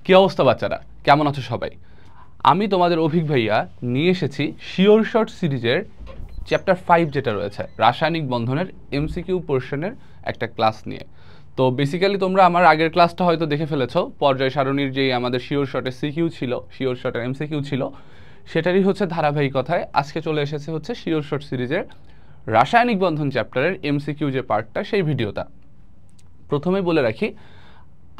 কি অবস্থা বাচ্চারা, কেমন আছো সবাই? আমি তোমাদের অভিক ভাইয়া নিয়ে এসেছি শিওর শর্ট সিরিজের চ্যাপ্টার 5 যেটা রয়েছে রাসায়নিক বন্ধনের এমসিকিউ পোর্শনের একটা ক্লাস নিয়ে। তো বেসিক্যালি তোমরা আমার আগের ক্লাসটা হয়তো দেখে ফেলেছো, পর্যায় সারণীর যেই আমাদের শিওর শর্টের সিকিউ ছিল, শিওর শর্টের এমসিকিউ ছিল, সেটারই হচ্ছে ধারাবাহিকতায় আজকে চলে এসেছে হচ্ছে শিওর শর্ট সিরিজের রাসায়নিক বন্ধন চ্যাপ্টারের এমসিকিউ যে পার্টটা, সেই ভিডিওটা। প্রথমেই বলে রাখি,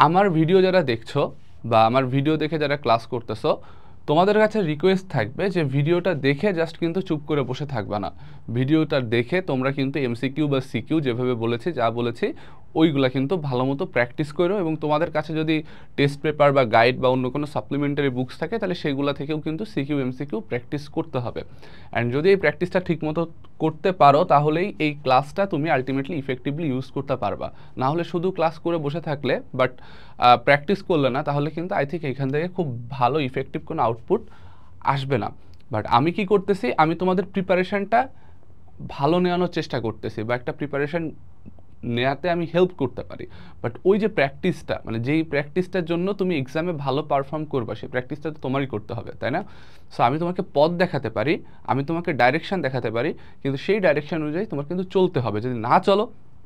আমার ভিডিও যারা দেখছো বা আমার ভিডিও দেখে যারা ক্লাস করতেছো, তোমাদের কাছে রিকোয়েস্ট থাকবে যে ভিডিওটা দেখে জাস্ট কিন্তু চুপ করে বসে থাকবে না। ভিডিওটা দেখে তোমরা কিন্তু এমসিকিউ বা সিকিউ যেভাবে বলেছি, যা বলেছি, ওইগুলা কিন্তু ভালো মতো প্র্যাকটিস করো। এবং তোমাদের কাছে যদি টেস্ট পেপার বা গাইড বা অন্য কোনো সাপ্লিমেন্টারি বুকস থাকে, তাহলে সেগুলো থেকেও কিন্তু সিকিউ এমসিকিউ প্র্যাকটিস করতে হবে। অ্যান্ড যদি এই প্র্যাকটিসটা ঠিকমতো করতে পারো, তাহলেই এই ক্লাসটা তুমি আলটিমেটলি ইফেক্টিভলি ইউজ করতে পারবা। না হলে শুধু ক্লাস করে বসে থাকলে বাট প্র্যাকটিস করলে না, তাহলে কিন্তু আই থিঙ্ক এখান থেকে খুব ভালো ইফেক্টিভ কোনো আউটপুট আসবে না। বাট আমি কি করতেছি, আমি তোমাদের প্রিপারেশনটা ভালো নেওয়ানোর চেষ্টা করতেছি, বা একটা প্রিপারেশন নেওয়াতে আমি হেল্প করতে পারি। বাট ওই যে প্র্যাকটিসটা, মানে যেই প্র্যাকটিসটার জন্য তুমি এক্সামে ভালো পারফর্ম করবা, সেই প্র্যাকটিসটা তো তোমারই করতে হবে, তাই না? সো আমি তোমাকে পথ দেখাতে পারি, আমি তোমাকে ডাইরেকশন দেখাতে পারি, কিন্তু সেই ডাইরেকশন অনুযায়ী তোমার কিন্তু চলতে হবে। যদি না চলো,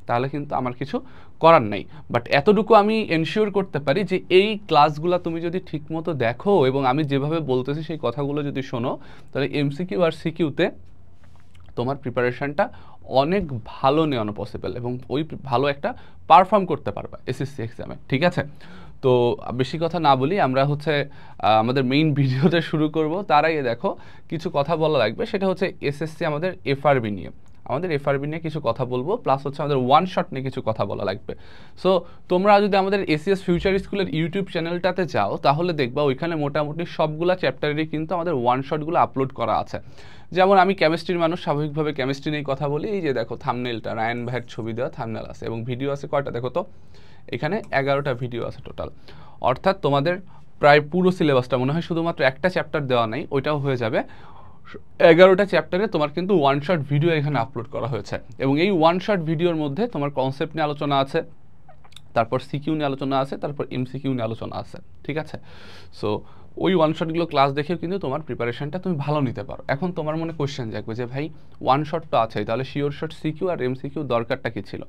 তাহলে কিন্তু আমার কিছু করার নেই। বাট এতটুকু আমি এনশিওর করতে পারি যে এই ক্লাসগুলো তুমি যদি ঠিকমতো দেখো এবং আমি যেভাবে বলতেছি সেই কথাগুলো যদি শোনো, তাহলে এমসিকিউ আর সিকিউতে তোমার প্রিপারেশনটা অনেক ভালো নেওয়ানো পসিবল এবং ওই ভালো একটা পারফর্ম করতে পারবা এসএসসি এক্সামে, ঠিক আছে? তো বেশি কথা না বলি, আমরা হচ্ছে আমাদের মেইন ভিডিওটা শুরু করব। তার আগে দেখো, কিছু কথা বলা লাগবে, সেটা হচ্ছে এসএসসি আমাদের এফআরবি নিয়ে। আমাদের এফআরবি নিয়ে কিছু কথা বলবো, প্লাস হচ্ছে আমাদের ওয়ান শট নিয়ে কিছু কথা বলা লাগবে। সো তোমরা যদি আমাদের এসিএস ফিউচার স্কুলের ইউটিউব চ্যানেলটাতে যাও, তাহলে দেখবা ওইখানে মোটামুটি সবগুলা চ্যাপ্টারেরই কিন্তু আমাদের ওয়ান শটগুলো আপলোড করা আছে। যেমন আমি কেমিস্ট্রির মানুষ, স্বাভাবিকভাবে কেমিস্ট্রি নিয়ে কথা বলি। এই যে দেখো থাম্বনেলটা, রায়ান ভাইয়ের ছবি দেওয়া থাম্বনেল আছে এবং ভিডিও আছে কয়টা দেখো তো, এখানে 11টা ভিডিও আছে টোটাল। অর্থাৎ তোমাদের প্রায় পুরো সিলেবাসটা, মনে হয় শুধুমাত্র একটা চ্যাপ্টার দেওয়া নেই, ওইটাও হয়ে যাবে। 11টা চ্যাপ্টারে তোমার কিন্তু ওয়ান শট ভিডিও এখানে আপলোড করা হয়েছে এবং এই ওয়ান শট ভিডিওর মধ্যে তোমার কনসেপ্ট নিয়ে আলোচনা আছে, তারপর সিকিউ নিয়ে আলোচনা আছে, তারপর এমসিকিউ নিয়ে আলোচনা আছে, ঠিক আছে? সো ওই ওয়ান শটগুলো ক্লাস দেখেও কিন্তু তোমার প্রিপারেশনটা তুমি ভালো নিতে পারো। এখন তোমার মনে কোয়েশ্চেন জাগবে যে ভাই, ওয়ান শট তো আছে, তাহলে শিওর শট সিকিউ আর এমসিকিউ দরকারটা কি ছিল?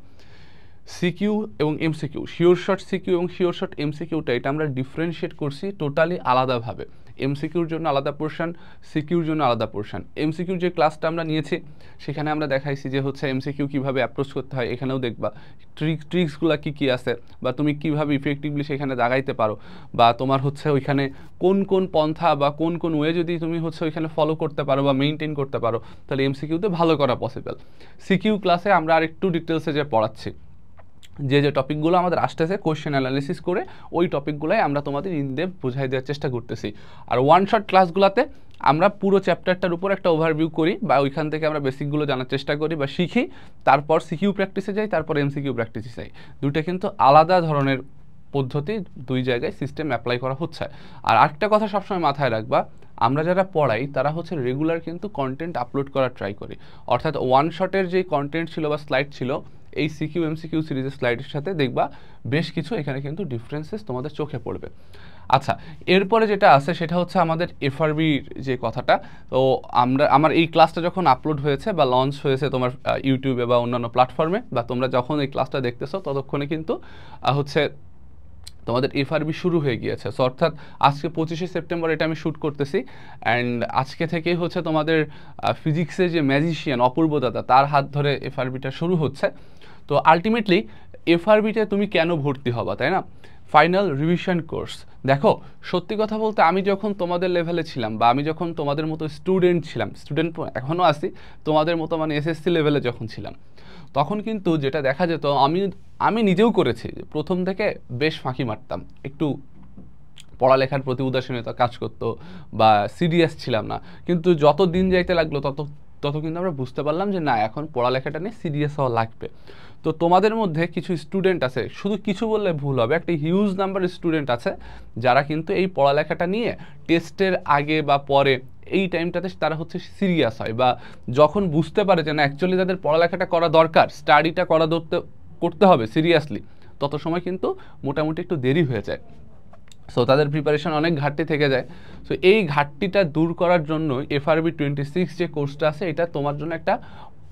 সিকিউ এবং এমসিকিউ, শিওর শট সিকিউ এবং শিওর শট এমসিকিউটা, এটা আমরা ডিফারেন্সিয়েট করছি টোটালি আলাদাভাবে। এমসিকিউর জন্য আলাদা পোর্শন, সিকিউর জন্য আলাদা পোর্শন। এমসিকিউর যে ক্লাসটা আমরা নিয়েছি, সেখানে আমরা দেখাইছি যে হচ্ছে এমসিকিউ কীভাবে অ্যাপ্রোচ করতে হয়, এখানেও দেখবা ট্রিক্সগুলো কী কী আছে, বা তুমি কীভাবে ইফেক্টিভলি সেখানে দাগাইতে পারো, বা তোমার হচ্ছে ওইখানে কোন কোন পন্থা বা কোন কোন ওয়ে যদি তুমি হচ্ছে ওইখানে ফলো করতে পারো বা মেনটেন করতে পারো, তাহলে এমসিকিউতে ভালো করা পসিবল। সিকিউ ক্লাসে আমরা আরেকটু ডিটেলসে যে পড়াচ্ছি, যে যে টপিকগুলো আমাদের আসতেছে কোয়েশ্চেন অ্যানালিসিস করে, ওই টপিকগুলোই আমরা তোমাদের ইনডেপথ বুঝাই দেওয়ার চেষ্টা করতেছি। আর ওয়ান শট ক্লাসগুলোতে আমরা পুরো চ্যাপ্টারটার উপর একটা ওভারভিউ করি, বা ওইখান থেকে আমরা বেসিকগুলো জানার চেষ্টা করি বা শিখি, তারপর সিকিউ প্র্যাকটিসে যাই, তারপর এমসিকিউ প্র্যাকটিসে যাই। দুইটা কিন্তু আলাদা ধরনের পদ্ধতি, দুই জায়গায় সিস্টেম অ্যাপ্লাই করা হচ্ছে। আর আরেকটা কথা সবসময় মাথায় রাখবা, আমরা যারা পড়াই তারা হচ্ছে রেগুলার কিন্তু কন্টেন্ট আপলোড করার ট্রাই করি। অর্থাৎ ওয়ান শটের যে কন্টেন্ট ছিল বা স্লাইড ছিল, এই সিকিউ এমসিকিউ সিরিজের স্লাইডের সাথে দেখবা বেশ কিছু এখানে কিন্তু ডিফারেন্সেস তোমাদের চোখে পড়বে। আচ্ছা, এরপরে যেটা আছে সেটা হচ্ছে আমাদের এফআরবির যে কথাটা। তো আমার এই ক্লাসটা যখন আপলোড হয়েছে বা লঞ্চ হয়েছে তোমার ইউটিউবে বা অন্যান্য প্ল্যাটফর্মে, বা তোমরা যখন এই ক্লাসটা দেখতেছো ততক্ষণে কিন্তু হচ্ছে তোমাদের এফআরবি শুরু হয়ে গিয়েছে। সো অর্থাৎ আজকে 25শে সেপ্টেম্বর এটা আমি শ্যুট করতেছি, অ্যান্ড আজকে থেকেই হচ্ছে তোমাদের ফিজিক্সের যে ম্যাজিশিয়ান অপূর্ব দাদা, তার হাত ধরে এফআরবিটা শুরু হচ্ছে। তো আলটিমেটলি এফআরবিতে তুমি কেন ভর্তি হবা, তাই না? Final revision course. দেখো, সত্যি কথা বলতে আমি যখন তোমাদের লেভেলে ছিলাম, বা আমি যখন তোমাদের মতো স্টুডেন্ট ছিলাম, স্টুডেন্ট এখনও আছি, তোমাদের মতো মানে এসএসসি লেভেলে যখন ছিলাম, তখন কিন্তু যেটা দেখা যেত, আমি নিজেও করেছি, প্রথম থেকে বেশ ফাঁকি মারতাম, একটু পড়ালেখার প্রতি উদাসীনতা কাজ করতো বা সিরিয়াস ছিলাম না। কিন্তু যত দিন যাইতে লাগলো তত তত কিন্তু আমরা বুঝতে পারলাম যে না, এখন পড়ালেখাটা নিয়ে সিরিয়াস হওয়া লাগবে। তো তোমাদের মধ্যে কিছু স্টুডেন্ট আছে, শুধু কিছু বললে ভুল হবে, একটা হিউজ নাম্বার স্টুডেন্ট আছে যারা কিন্তু এই পড়ালেখাটা নিয়ে টেস্টের আগে বা পরে এই টাইমটাতে তারা হচ্ছে সিরিয়াস হয়, বা যখন বুঝতে পারে যে না অ্যাকচুয়ালি তাদের পড়ালেখাটা করা দরকার, স্টাডিটা করতে হবে সিরিয়াসলি, তত সময় কিন্তু মোটামুটি একটু দেরি হয়ে যায়। সো তাদের প্রিপারেশন অনেক ঘাটতি থেকে যায়। সো এই ঘাটতিটা দূর করার জন্য FRB 26 যে কোর্সটা আছে এটা তোমার জন্য একটা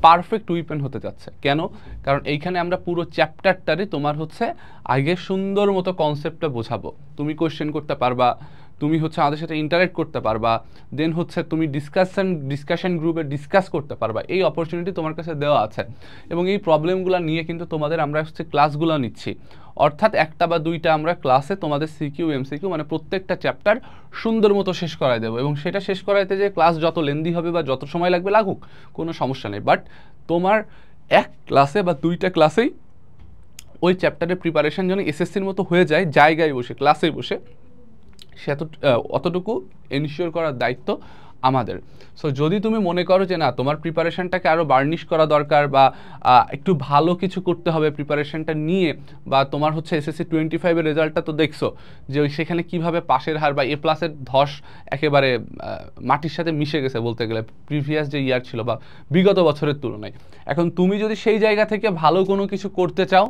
পারফেক্ট উইপেন হতে যাচ্ছে। কেন? কারণ এইখানে আমরা পুরো চ্যাপ্টারটারই তোমার হচ্ছে আগে সুন্দর মতো কনসেপ্টটা বোঝাবো, তুমি কোয়েশ্চেন করতে পারবা, তুমি হচ্ছে আমাদের সাথে ইন্টারেক্ট করতে পারবা, দেন হচ্ছে তুমি ডিসকাশন গ্রুপে ডিসকাস করতে পারবা, এই অপরচুনিটি তোমার কাছে দেওয়া আছে। এবং এই প্রবলেমগুলো নিয়ে কিন্তু তোমাদের আমরা হচ্ছে ক্লাসগুলো নিচ্ছি, অর্থাৎ একটা বা দুইটা আমরা ক্লাসে তোমাদের সিকিউ এমসিকিউ মানে প্রত্যেকটা চ্যাপ্টার সুন্দর মতো শেষ করাই দেবো। এবং সেটা শেষ করাইতে যে ক্লাস যত লেন্দি হবে বা যত সময় লাগবে লাগুক, কোনো সমস্যা নেই। বাট তোমার এক ক্লাসে বা দুইটা ক্লাসেই ওই চ্যাপ্টারের প্রিপারেশন যেন এসএসসির মতো হয়ে যায়, জায়গায় বসে ক্লাসে বসে, সে অতটুকু এনশিওর করার দায়িত্ব আমাদের। সো যদি তুমি মনে করো যে না তোমার প্রিপারেশনটাকে আরও বার্নিশ করা দরকার বা একটু ভালো কিছু করতে হবে প্রিপারেশনটা নিয়ে, বা তোমার হচ্ছে SSC 25-এর রেজাল্টটা তো দেখছো যে ওই সেখানে কীভাবে পাশের হার বা A+-এর ধস একেবারে মাটির সাথে মিশে গেছে বলতে গেলে প্রিভিয়াস যে ইয়ার ছিল বা বিগত বছরের তুলনায়। এখন তুমি যদি সেই জায়গা থেকে ভালো কোনো কিছু করতে চাও,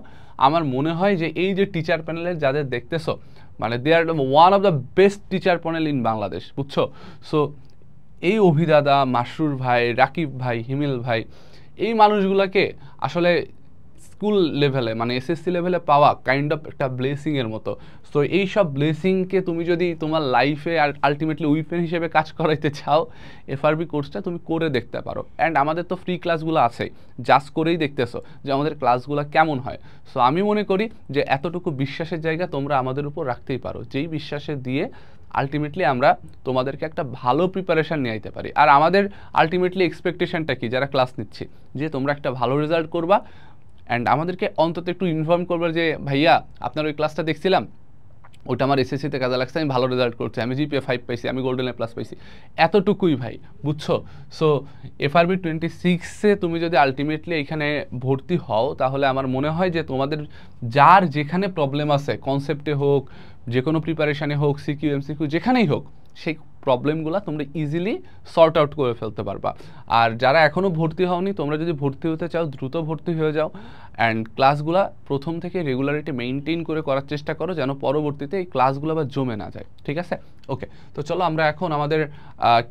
আমার মনে হয় যে এই যে টিচার প্যানেলের যাদের দেখতেছো, মানে they are one of the best teacher panel in Bangladesh, বুঝছো? সো এই অভিদাদা, মাসরুর ভাই, রাকিব ভাই, হিমেল ভাই, এই মানুষগুলোকে আসলে স্কুল লেভেলে মানে SSC লেভেলে পাওয়া কাইন্ড অফ একটা ব্লেসিংয়ের মতো। সো এই সব ব্লেসিংকে তুমি যদি তোমার লাইফে আর আলটিমেটলি উইপেন হিসেবে কাজ করাইতে চাও, FRB কোর্সটা তুমি করে দেখতে পারো। অ্যান্ড আমাদের তো ফ্রি ক্লাসগুলো আছেই, জাস্ট করেই দেখতেছো যে আমাদের ক্লাসগুলো কেমন হয়। সো আমি মনে করি যে এতটুকু বিশ্বাসের জায়গা তোমরা আমাদের উপর রাখতেই পারো, যেই বিশ্বাসে দিয়ে আলটিমেটলি আমরা তোমাদেরকে একটা ভালো প্রিপারেশান নিয়ে আইতে পারি। আর আমাদের আলটিমেটলি এক্সপেকটেশনটা কি, যারা ক্লাস নিচ্ছি, যে তোমরা একটা ভালো রেজাল্ট করবা অ্যান্ড আমাদেরকে অন্তত একটু ইনফর্ম করবে যে ভাইয়া আপনার ওই ক্লাসটা দেখছিলাম, ওটা আমার SSC-তে কাজে লাগছে, আমি ভালো রেজাল্ট করছি, আমি GPA 5 পাইছি, আমি গোল্ডেন A+ পাইছি, এতটুকুই ভাই, বুঝছো? সো FRB 26-এ তুমি যদি আলটিমেটলি এখানে ভর্তি হও, তাহলে আমার মনে হয় যে তোমাদের যার যেখানে প্রবলেম আছে, কনসেপ্টে হোক, যে কোনো প্রিপারেশানে হোক, সিকিউ এমসিকিউ যেখানেই হোক, সেই প্রবলেমগুলো তোমরা ইজিলি সর্ট আউট করে ফেলতে পারবা। আর যারা এখনও ভর্তি হওনি, তোমরা যদি ভর্তি হতে চাও দ্রুত ভর্তি হয়ে যাও অ্যান্ড ক্লাসগুলো প্রথম থেকে রেগুলারিটি মেনটেন করে করার চেষ্টা করো, যেন পরবর্তীতে এই ক্লাসগুলো আবার জমে না যায়, ঠিক আছে? ওকে, তো চলো আমরা এখন আমাদের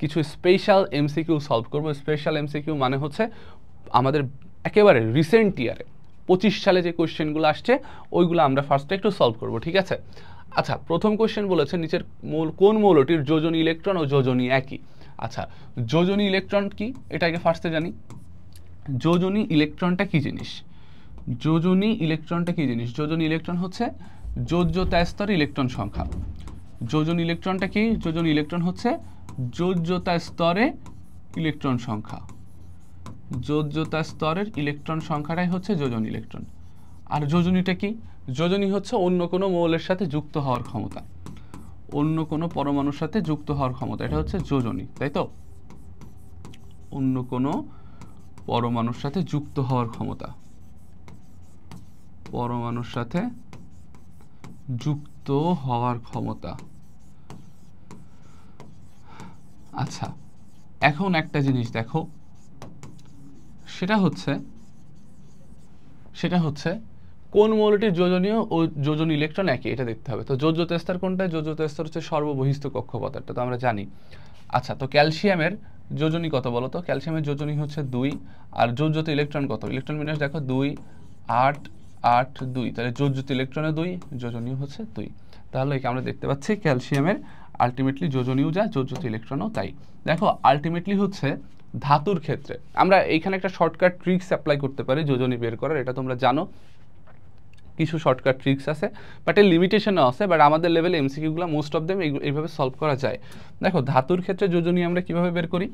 কিছু স্পেশাল এমসিকিউ সলভ করবো। স্পেশাল এমসিকিউ মানে হচ্ছে আমাদের একেবারে রিসেন্ট ইয়ারে 25 সালে যে কোয়েশ্চেনগুলো আসছে ওইগুলো আমরা ফার্স্টে একটু সলভ করবো, ঠিক আছে? আচ্ছা, প্রথম কোয়েশ্চেন বলেছে নিচের কোন মৌলটির যোজনী ইলেকট্রন ও যোজনী একই? আচ্ছা, যোজনী ইলেকট্রন কি এটাকে ফার্স্টে জানি। যোজনী ইলেকট্রনটা কি জিনিস? যোজনী ইলেকট্রনটা কি জিনিস? যোজনী ইলেকট্রন হচ্ছে যোজ্যতা স্তরের ইলেকট্রন সংখ্যা। যোজনী ইলেকট্রনটা কি? যোজনী ইলেকট্রন হচ্ছে যোজ্যতা স্তরে ইলেকট্রন সংখ্যা। যোজ্যতা স্তরের ইলেকট্রন সংখ্যাটাই হচ্ছে যোজনী ইলেকট্রন। আর যোজনীটা কি? যোজনী হচ্ছে অন্য কোনো মৌলের সাথে যুক্ত হওয়ার ক্ষমতা, অন্য কোনো পরমাণুর সাথে যুক্ত হওয়ার ক্ষমতা, এটা হচ্ছে যোজনী, তাই তো? অন্য কোনো পরমাণুর সাথে যুক্ত হওয়ার ক্ষমতা, পরমাণুর সাথে যুক্ত হওয়ার ক্ষমতা। আচ্ছা, এখন একটা জিনিস দেখো, সেটা হচ্ছে কোন মৌলটির যোজনীয় ও যোজনী ইলেকট্রন একই, এটা দেখতে হবে। তো যোজ্যতা স্তর কোনটা? যোজ্যতা স্তর হচ্ছে সর্ববহিস্থ কক্ষপথ, এটা তো আমরা জানি। আচ্ছা, তো ক্যালসিয়ামের যোজনী কত বলো তো? ক্যালসিয়ামের যোজনী হচ্ছে 2, আর যোজ্যতা ইলেকট্রন কত? ইলেকট্রন বিন্যাস দেখো 2 8 8 2, তাহলে যোজ্যতা ইলেকট্রনে 2, যোজনীয় হচ্ছে 2। তাহলে আমরা দেখতে পাচ্ছি ক্যালসিয়ামের আলটিমেটলি যোজনীয় যা, যোজ্যতা ইলেকট্রনও তাই। দেখো আলটিমেটলি হচ্ছে ধাতুর ক্ষেত্রে আমরা এইখানে একটা শর্টকাট ট্রিক্স অ্যাপ্লাই করতে পারি যোজনী বের করার, এটা তোমরা জানো। কিছু শর্টকাট ট্রিক্স আছে, বাট এর লিমিটেশনও আছে, বাট আমাদের লেভেলে এমসিকিউগুলো মোস্ট অফ দেম এইভাবে সলভ করা যায়। দেখো ধাতুর ক্ষেত্রে যোজনী আমরা কিভাবে বের করি?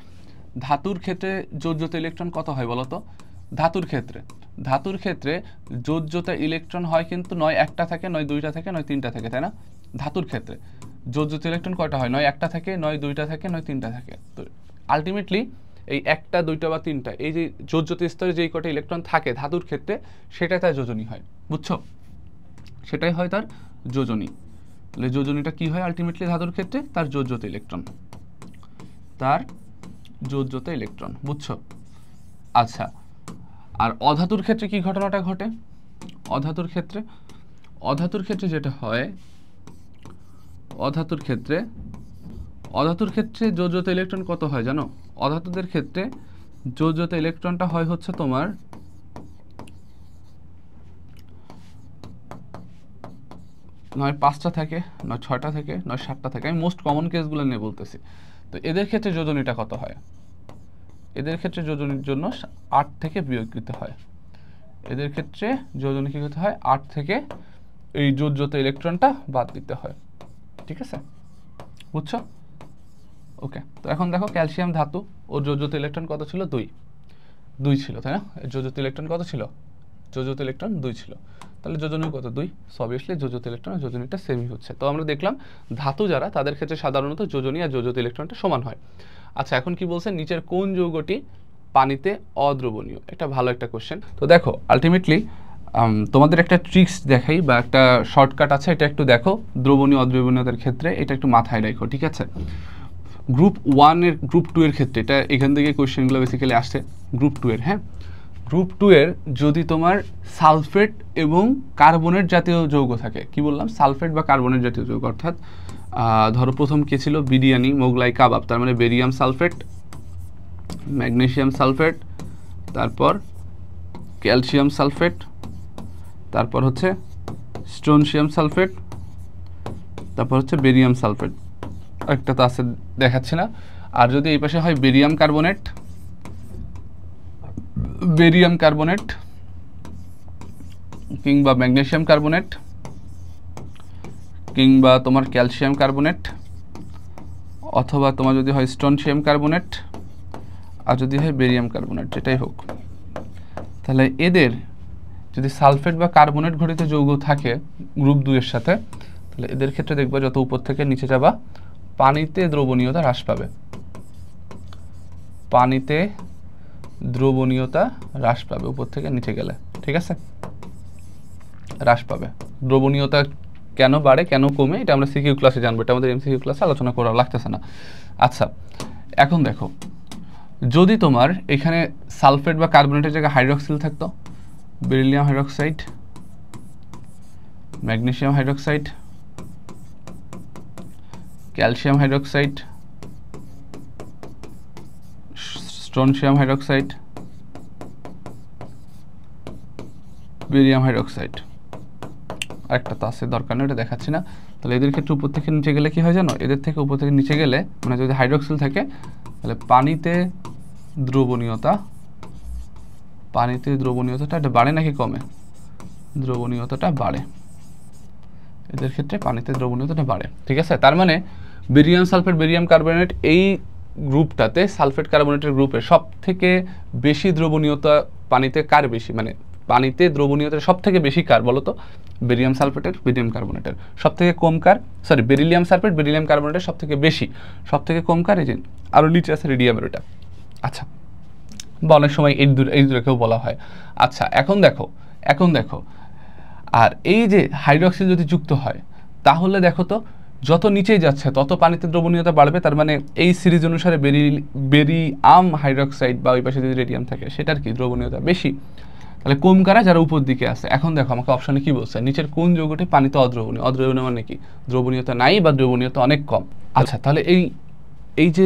ধাতুর ক্ষেত্রে যোজ্যতা ইলেকট্রন কত হয় বলো তো? ধাতুর ক্ষেত্রে যোজ্যতা ইলেকট্রন হয় কিন্তু নয় একটা থাকে, নয় দুইটা থাকে, নয় তিনটা থাকে, তাই না? ধাতুর ক্ষেত্রে যোজ্যতা ইলেকট্রন কয়টা হয়? নয় একটা থাকে, নয় দুইটা থাকে, নয় তিনটা থাকে। তো আলটিমেটলি এই একটা, দুইটা বা তিনটা, এই যে যোজ্যতা স্তরে যেই কটা ইলেকট্রন থাকে ধাতুর ক্ষেত্রে, সেটাই তার যোজনী হয়, বুঝছো? সেটাই হয় তার যোজনী। তাহলে যোজনীটা কি হয় আলটিমেটলি ধাতুর ক্ষেত্রে? তার যোজ্যতা ইলেকট্রন, তার যোজ্যতা ইলেকট্রন, বুঝছো? আচ্ছা, আর অধাতুর ক্ষেত্রে কি ঘটনাটা ঘটে? অধাতুর ক্ষেত্রে যেটা হয়, অধাতুর ক্ষেত্রে যোজ্যতা ইলেকট্রন কত হয় জানো? অধাতুদের ক্ষেত্রে যোজ্যতা ইলেকট্রনটা হয় হচ্ছে তোমার নয় 5টা থাকে, নয় 6টা থাকে, নয় 7টা থাকে। আমি মোস্ট কমন কেসগুলো নিয়ে বলতেছি। তো এদের ক্ষেত্রে যোজনীটা কত হয়? এদের ক্ষেত্রে যোজনীর জন্য 8 থেকে বিয়োগ দিতে হয়। এদের ক্ষেত্রে যোজনী কি করতে হয়? 8 থেকে এই যোজ্যতা ইলেকট্রনটা বাদ দিতে হয়। ঠিক আছে, বুঝছো? ওকে, তো এখন দেখো ক্যালসিয়াম ধাতু, ওর যোজ্যতা ইলেকট্রন কত ছিল? 2 ছিল, তাই না? যোজ্যতা ইলেকট্রন কত ছিল? যোজ্যতা ইলেকট্রন 2 ছিল। তাহলে যোজনী কত? 2। অবভিয়াসলি যোজ্যতা ইলেকট্রন আর যোজনীটা সেমই হচ্ছে। তো আমরা দেখলাম ধাতু যারা, তাদের ক্ষেত্রে সাধারণত যোজনী আর যোজ্যতা ইলেকট্রনটা সমান হয়। আচ্ছা, এখন কি বলছে? নিচের কোন যৌগটি পানিতে অদ্রবণীয়? এটা ভালো একটা কোশ্চেন। তো দেখো আলটিমেটলি তোমাদের একটা ট্রিক্স দেখাই বা একটা শর্টকাট আছে, এটা একটু দেখো। দ্রবণীয় অদ্রবণীয়তার ক্ষেত্রে এটা একটু মাথায় রাখো, ঠিক আছে? গ্রুপ 1 এর, গ্রুপ 2 এর ক্ষেত্রে এটা এখান থেকে কোশ্চেনগুলো বেসিক্যালি আসছে। গ্রুপ 2 এর, হ্যাঁ, গ্রুপ 2 এর যদি তোমার সালফেট এবং কার্বনেট জাতীয় যৌগ থাকে, কি বললাম? সালফেট বা কার্বনেট জাতীয় যৌগ, অর্থাৎ ধরো প্রথম কে ছিল? বিরিয়ানি, মোগলাই কাবাব, তার মানে বেরিয়াম সালফেট, ম্যাগনেসিয়াম সালফেট, তারপর ক্যালসিয়াম সালফেট, তারপর হচ্ছে স্ট্রোনশিয়াম সালফেট, তারপর হচ্ছে বেরিয়াম সালফেট। একটা তো আছে, দেখাচ্ছে না। আর যদি এই পাশে হয় বেরিয়াম কার্বনেট কিংবা ম্যাগনেসিয়াম কার্বনেট কিংবা তোমার ক্যালসিয়াম কার্বনেট, অথবা তোমার যদি হয় স্ট্রোনশিয়াম কার্বনেট, আর যদি হয় বেরিয়াম কার্বনেট, যেটাই হোক, তাহলে এদের যদি সালফেট বা কার্বনেট ঘটিত যৌগ থাকে গ্রুপ 2 এর সাথে, তাহলে এদের ক্ষেত্রে দেখবা যত উপর থেকে নিচে যাবা পানিতে দ্রবণীয়তা হ্রাস পাবে। পানিতে দ্রবণীয়তা হ্রাস পাবে উপর থেকে নিচে গেলে, ঠিক আছে? হ্রাস পাবে। দ্রবণীয়তা কেন বাড়ে, কেন কমে, এটা আমরা সিকিউ ক্লাসে জানবো, এটা আমাদের এমসিকিউ ক্লাসে আলোচনা করা লাগতেছে না। আচ্ছা, এখন দেখো, যদি তোমার এখানে সালফেট বা কার্বনেটের জায়গায় হাইড্রক্সিল থাকতো, beryllium hydroxide, magnesium hydroxide, calcium hydroxide, strontium hydroxide, barium hydroxide, আরেকটা তো আছে, দরকার নেই, এটা দেখাচ্ছি না। তাহলে এদের ক্ষেত্রে উপর থেকে নিচে গেলে কি হয় জানো? এদের থেকে উপর থেকে নিচে গেলে, মানে যদি হাইড্রক্সিল থাকে, তাহলে পানিতে দ্রবণীয়তাটা এটা বাড়ে নাকি কমে? দ্রবণীয়তাটা বাড়ে। এদের ক্ষেত্রে পানিতে দ্রবণীয়তাটা বাড়ে, ঠিক আছে? তার মানে বেরিয়াম সালফেট, বেরিয়াম কার্বনেট, এই গ্রুপটাতে সালফেট কার্বনেটের গ্রুপে সব থেকে বেশি দ্রবণীয়তা পানিতে কার বেশি? মানে পানিতে দ্রবণীয়তা সব থেকে বেশি কার বলো তো? বেরিয়াম সালফেটের, বেরিয়াম কার্বনেটের। সব থেকে কম কার? সরি, বেরিলিয়াম সালফেট, বেরিলিয়াম কার্বনেটের সব থেকে বেশি। সব থেকে কম কার? এই যে আরও নিচে আছে রেডিয়ামের ওটা। আচ্ছা, বা অনেক সময় এই দুটোকেও বলা হয়। আচ্ছা, এখন দেখো, আর এই যে হাইড্রক্সিল যদি যুক্ত হয়, তাহলে দেখো তো যত নিচেই যাচ্ছে তত পানিতে দ্রবণীয়তা বাড়বে। তার মানে এই সিরিজ অনুসারে বেরিয়াম হাইড্রক্সাইড বা ওই পাশে যদি রেডিয়াম থাকে, সেটার কি দ্রবণীয়তা বেশি। তাহলে কম কারা? যারা উপর দিকে আছে। এখন দেখো আমাকে অপশনে কি বলছে, নিচের কোন যৌগটি পানিতে অদ্রবণীয়? অদ্রবণীয় মানে কি? দ্রবণীয়তা নাই বা দ্রবণীয়তা অনেক কম। আচ্ছা, তাহলে এই যে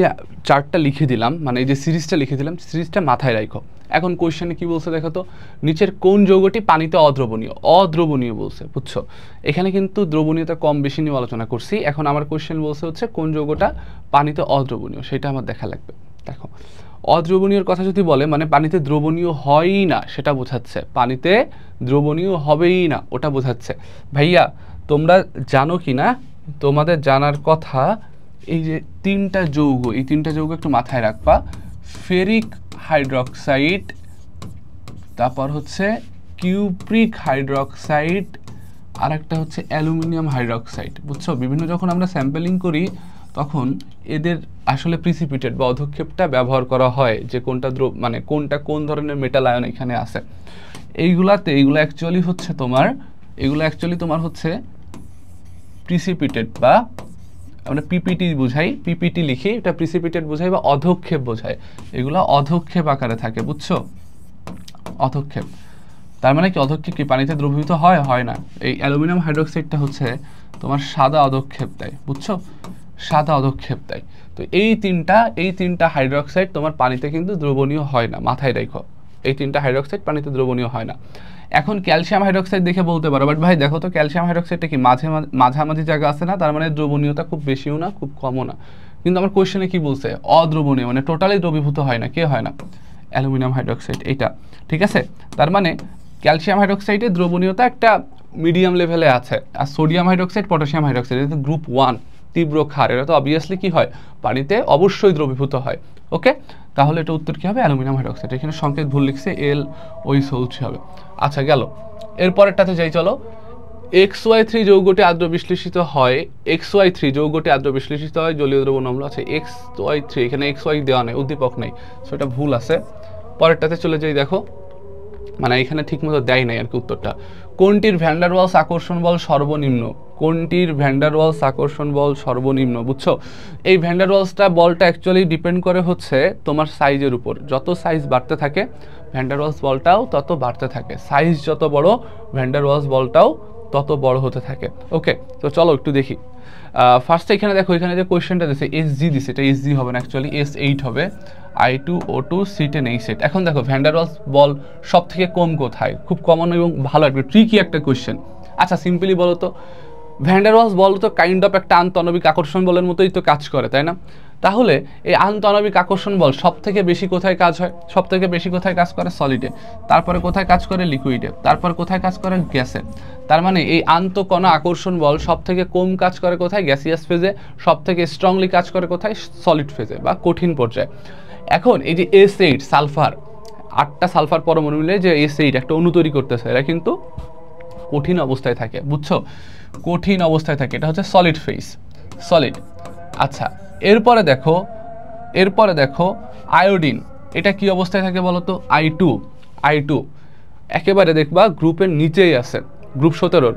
চার্টটা লিখে দিলাম, মানে এই যে সিরিজটা লিখে দিলাম, সিরিজটা মাথায় রাখো। এখন কোয়েশ্চেনে কি বলছে দেখো তো, নিচের কোন যৌগটি পানিতে অদ্রবণীয় বলছে, বুঝছো? এখানে কিন্তু দ্রবণীয়তা কম বেশি নিয়ে আলোচনা করছি। এখন আমার কোয়েশ্চেন বলছে হচ্ছে কোন যৌগটা পানিতে অদ্রবণীয়, সেটা আমার দেখা লাগবে। দেখো, অদ্রবণীয়র কথা যদি বলে, মানে পানিতে দ্রবণীয় হয়ই না সেটা বোঝাচ্ছে, পানিতে দ্রবণীয় হবেই না ওটা বোঝাচ্ছে। ভাইয়া তোমরা জানো কি না, তোমাদের জানার কথা, এই যে তিনটা যৌগ, এই তিনটা যৌগ একটু মাথায় রাখবা। ফেরিক হাইড্রক্সাইড, তারপর হচ্ছে কিউপ্রিক হাইড্রক্সাইড, আর একটা হচ্ছে অ্যালুমিনিয়াম হাইড্রক্সাইড, বুঝছো? বিভিন্ন যখন আমরা স্যাম্পলিং করি তখন এদের আসলে প্রিসিপিটেট বা অধক্ষেপটা ব্যবহার করা হয়, যে কোনটা মানে কোন ধরনের মেটাল আয়ন এখানে আছে। এগুলো অ্যাকচুয়ালি তোমার হচ্ছে প্রিসিপিটেট, বা আমরা পিপিটি বুঝাই, পিপিটি লিখি, এটা প্রিসিপিটেট বোঝাই বা অধক্ষেপ বোঝায়। এগুলো অধক্ষেপ আকারে থাকে, বুঝছো? অধক্ষেপ। তার মানে কি অধক্ষেপ কি পানিতে দ্রবীভূত হয়? হয় না। এই অ্যালুমিনিয়াম হাইড্রোক্সাইডটা হচ্ছে তোমার সাদা অধক্ষেপ দেয়, বুঝছো? সাদা অধক্ষেপ দেয়। তো এই তিনটা হাইড্রোক্সাইড তোমার পানিতে কিন্তু দ্রবণীয় হয় না, মাথায় রেখো। এই তিনটা হাইড্রোক্সাইড পানিতে দ্রবণীয় হয় না। এখন ক্যালসিয়াম হাইড্রোক্সাইড দেখে বলতে পারো, বাট ভাই দেখো তো ক্যালসিয়াম হাইড্রোক্সাইডটা কি মাঝামাঝি জায়গা আছে না, তার মানে দ্রবণীয়তা খুব বেশিও না খুব কমও না। কিন্তু আমার কোয়েশ্চেনে কি বলছে? অদ্রবণীয়, মানে টোটালি দ্রবীভূত হয় না। কে হয় না? অ্যালুমিনিয়াম হাইড্রোক্সাইড, এইটা। ঠিক আছে, তার মানে ক্যালসিয়াম হাইড্রোক্সাইডের দ্রবণীয়তা একটা মিডিয়াম লেভেলে আছে, আর সোডিয়াম হাইড্রোক্সাইড, পটাশিয়াম হাইড্রোক্সাইড, এটা গ্রুপ 1 তীব্র ক্ষার, এটা তো অবভিয়াসলি কি হয়? পানিতে অবশ্যই দ্রবীভূত হয়। ওকে, তাহলে এটা উত্তর কি হবে? Aluminium hydroxide. এখানে সংকেত ভুল লিখছে, LOH হবে। আচ্ছা গেল, এরপরেরটাতে যাই চলো। XY3 যৌগটি আদ্র বিশ্লেষিত হয়, XY3 যৌগটি আদ্র বিশ্লেষিত হয় জলীয় দ্রবণ অম্ল আছে XY3, এখানে XY দেওয়া নেই, উদ্দীপক নেই, সো এটা ভুল আছে। পরেরটাতে চলে যাই, দেখো মানে এখানে ঠিকমতো দেয় নাই আর কি উত্তরটা। কোনটির ভ্যান ডার ওয়ালস আকর্ষণ বল সর্বনিম্ন? কোনটির ভ্যান ডার ওয়ালস আকর্ষণ বল সর্বনিম্ন? বুঝছো, এই ভ্যান ডার ওয়ালসটা বলটা অ্যাকচুয়ালি ডিপেন্ড করে হচ্ছে তোমার সাইজের উপর। যত সাইজ বাড়তে থাকে ভ্যান ডার ওয়ালস বলটাও তত বাড়তে থাকে, সাইজ যত বড় ভ্যান ডার ওয়ালস বলটাও তত বড় হতে থাকে। ওকে, তো চলো একটু দেখি। ফার্স্টে এখানে দেখো, এখানে যে কোয়েশ্চেনটা দিচ্ছে SG দিচ্ছে, এটা SG হবে না, অ্যাকচুয়ালি S8 হবে, I2O2 C10 H8। এখন দেখো ভ্যান ডার ওয়ালস বল সব থেকে কম কোথায়? খুব কমন এবং ভালো একটা ট্রিকি একটা কোয়েশ্চেন। আচ্ছা সিম্পলি বলো তো, ভ্যান ডার ওয়ালস বল তো কাইন্ড অফ একটা আন্তঃআণবিক আকর্ষণ বলের মতোই তো কাজ করে, তাই না? তাহলে এই আন্তঃআণবিক আকর্ষণ বল সব থেকে বেশি কোথায় কাজ হয়? সব থেকে বেশি কোথায় কাজ করে? সলিডে। তারপরে কোথায় কাজ করে? লিকুইডে। তারপর কোথায় কাজ করে? গ্যাসে। তার মানে এই আন্তঃকণা আকর্ষণ বল সব থেকে কম কাজ করে কোথায়? গ্যাসিয়াস ফেজে। সব থেকে স্ট্রংলি কাজ করে কোথায়? সলিড ফেজে বা কঠিন পর্যায়ে। এখন এই যে S8 সালফার, 8টা সালফার পরমাণু মিলে যে S8 একটা অণু তৈরি করতেছে, এরা কিন্তু কঠিন অবস্থায় থাকে, বুঝছো? কঠিন অবস্থায় থাকে, এটা হচ্ছে সলিড ফেজ, সলিড। আচ্ছা এরপরে দেখো আয়োডিন, এটা কি অবস্থায় থাকে বলো তো? I2 একেবারে দেখবা গ্রুপের নিচেই আছে, গ্রুপ 17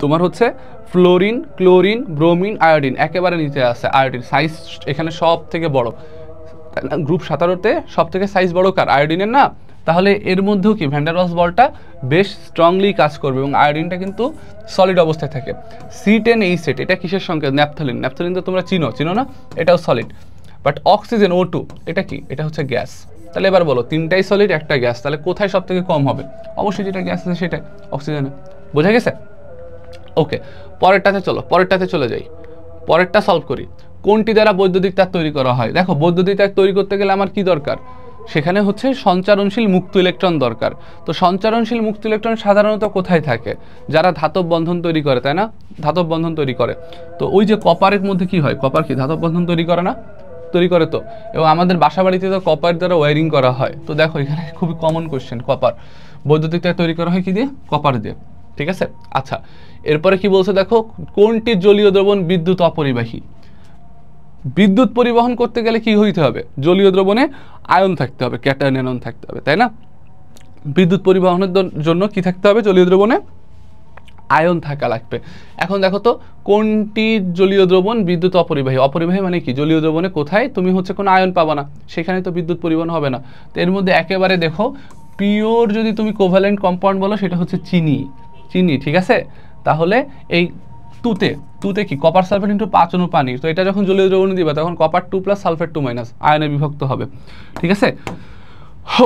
তোমার হচ্ছে ফ্লোরিন, ক্লোরিন, ব্রোমিন, আয়োডিন, একেবারে নিচে আছে আয়োডিন। সাইজ এখানে সব থেকে বড়, গ্রুপ 17তে সব থেকে সাইজ বড় কার? আয়োডিনের না? তাহলে এর মধ্যেও কি ভ্যান ডার ওয়ালস বলটা বেশ স্ট্রংলি কাজ করবে এবং আয়োডিনটা কিন্তু সলিড অবস্থায় থাকে। C10 H8, এটা কিসের সংকেত? ন্যাপথলিন। ন্যাপথলিন তো তোমরা চিনো না? এটাও সলিড। বাট অক্সিজেন O2 এটা কি? এটা হচ্ছে গ্যাস। তাহলে এবার বলো, তিনটাই সলিড একটা গ্যাস, তাহলে কোথায় সব থেকে কম হবে? অবশ্যই যেটা গ্যাস আছে সেটাই, অক্সিজেনে। বোঝা গেছে? ওকে, পরেরটাতে চলে যাই, পরেরটা সলভ করি। কোনটি দ্বারা বৈদ্যুতিক তার তৈরি করা হয়? দেখো বৈদ্যুতিক তার তৈরি করতে গেলে আমার কি দরকার? সেখানে হচ্ছে সঞ্চারণশীল মুক্ত ইলেকট্রন দরকার। তো সঞ্চারণশীল মুক্ত ইলেকট্রন সাধারণত কোথায় থাকে? যারা ধাতব বন্ধন তৈরি করে, তাই না? ধাতব বন্ধন তৈরি করে। তো ওই যে কপারের মধ্যে কি হয়? কপার কি ধাতব বন্ধন তৈরি করে না? তৈরি করে তো। এবং আমাদের বাসা বাড়িতে তো কপার দ্বারা ওয়ারিং করা হয়। তো দেখো এখানে খুবই কমন কোয়েশ্চেন, কপার বৈদ্যুতিক তার তৈরি করা হয় কি দিয়ে? কপার দিয়ে। ঠিক আছে, আচ্ছা এরপরে কি বলছে দেখো, কোনটি জলীয় দ্রবণ বিদ্যুৎ অপরিবাহী? বিদ্যুৎ পরিবহন করতে গেলে কি হইতে হবে? জলীয় দ্রবণে আয়ন থাকতে হবে, ক্যাটায়ন অ্যানোন থাকতে হবে, তাই না? বিদ্যুৎ পরিবহনের জন্য কি থাকতে হবে? জলীয় দ্রবণে আয়ন থাকা লাগবে। এখন দেখো তো, কোনটি জলীয় দ্রবণ বিদ্যুৎ অপরিবাহী? অপরিবাহী মানে কি? জলীয় দ্রবণে কোথায় তুমি হচ্ছে কোনো আয়ন পাবা না, সেখানে তো বিদ্যুৎ পরিবহন হবে না। তো এর মধ্যে একেবারে দেখো পিওর যদি তুমি কোভ্যালেন্ট কম্পাউন্ড বলো, সেটা হচ্ছে চিনি। ঠিক আছে, তাহলে এই তুতে কি? কপার সালফেট ইন্টু 5 অনু পানি। তো এটা যখন জলীয় দ্রবণে দিবা তখন কপার 2 প্লাস সালফেট 2 মাইনাস আয়নে বিভক্ত হবে। ঠিক আছে,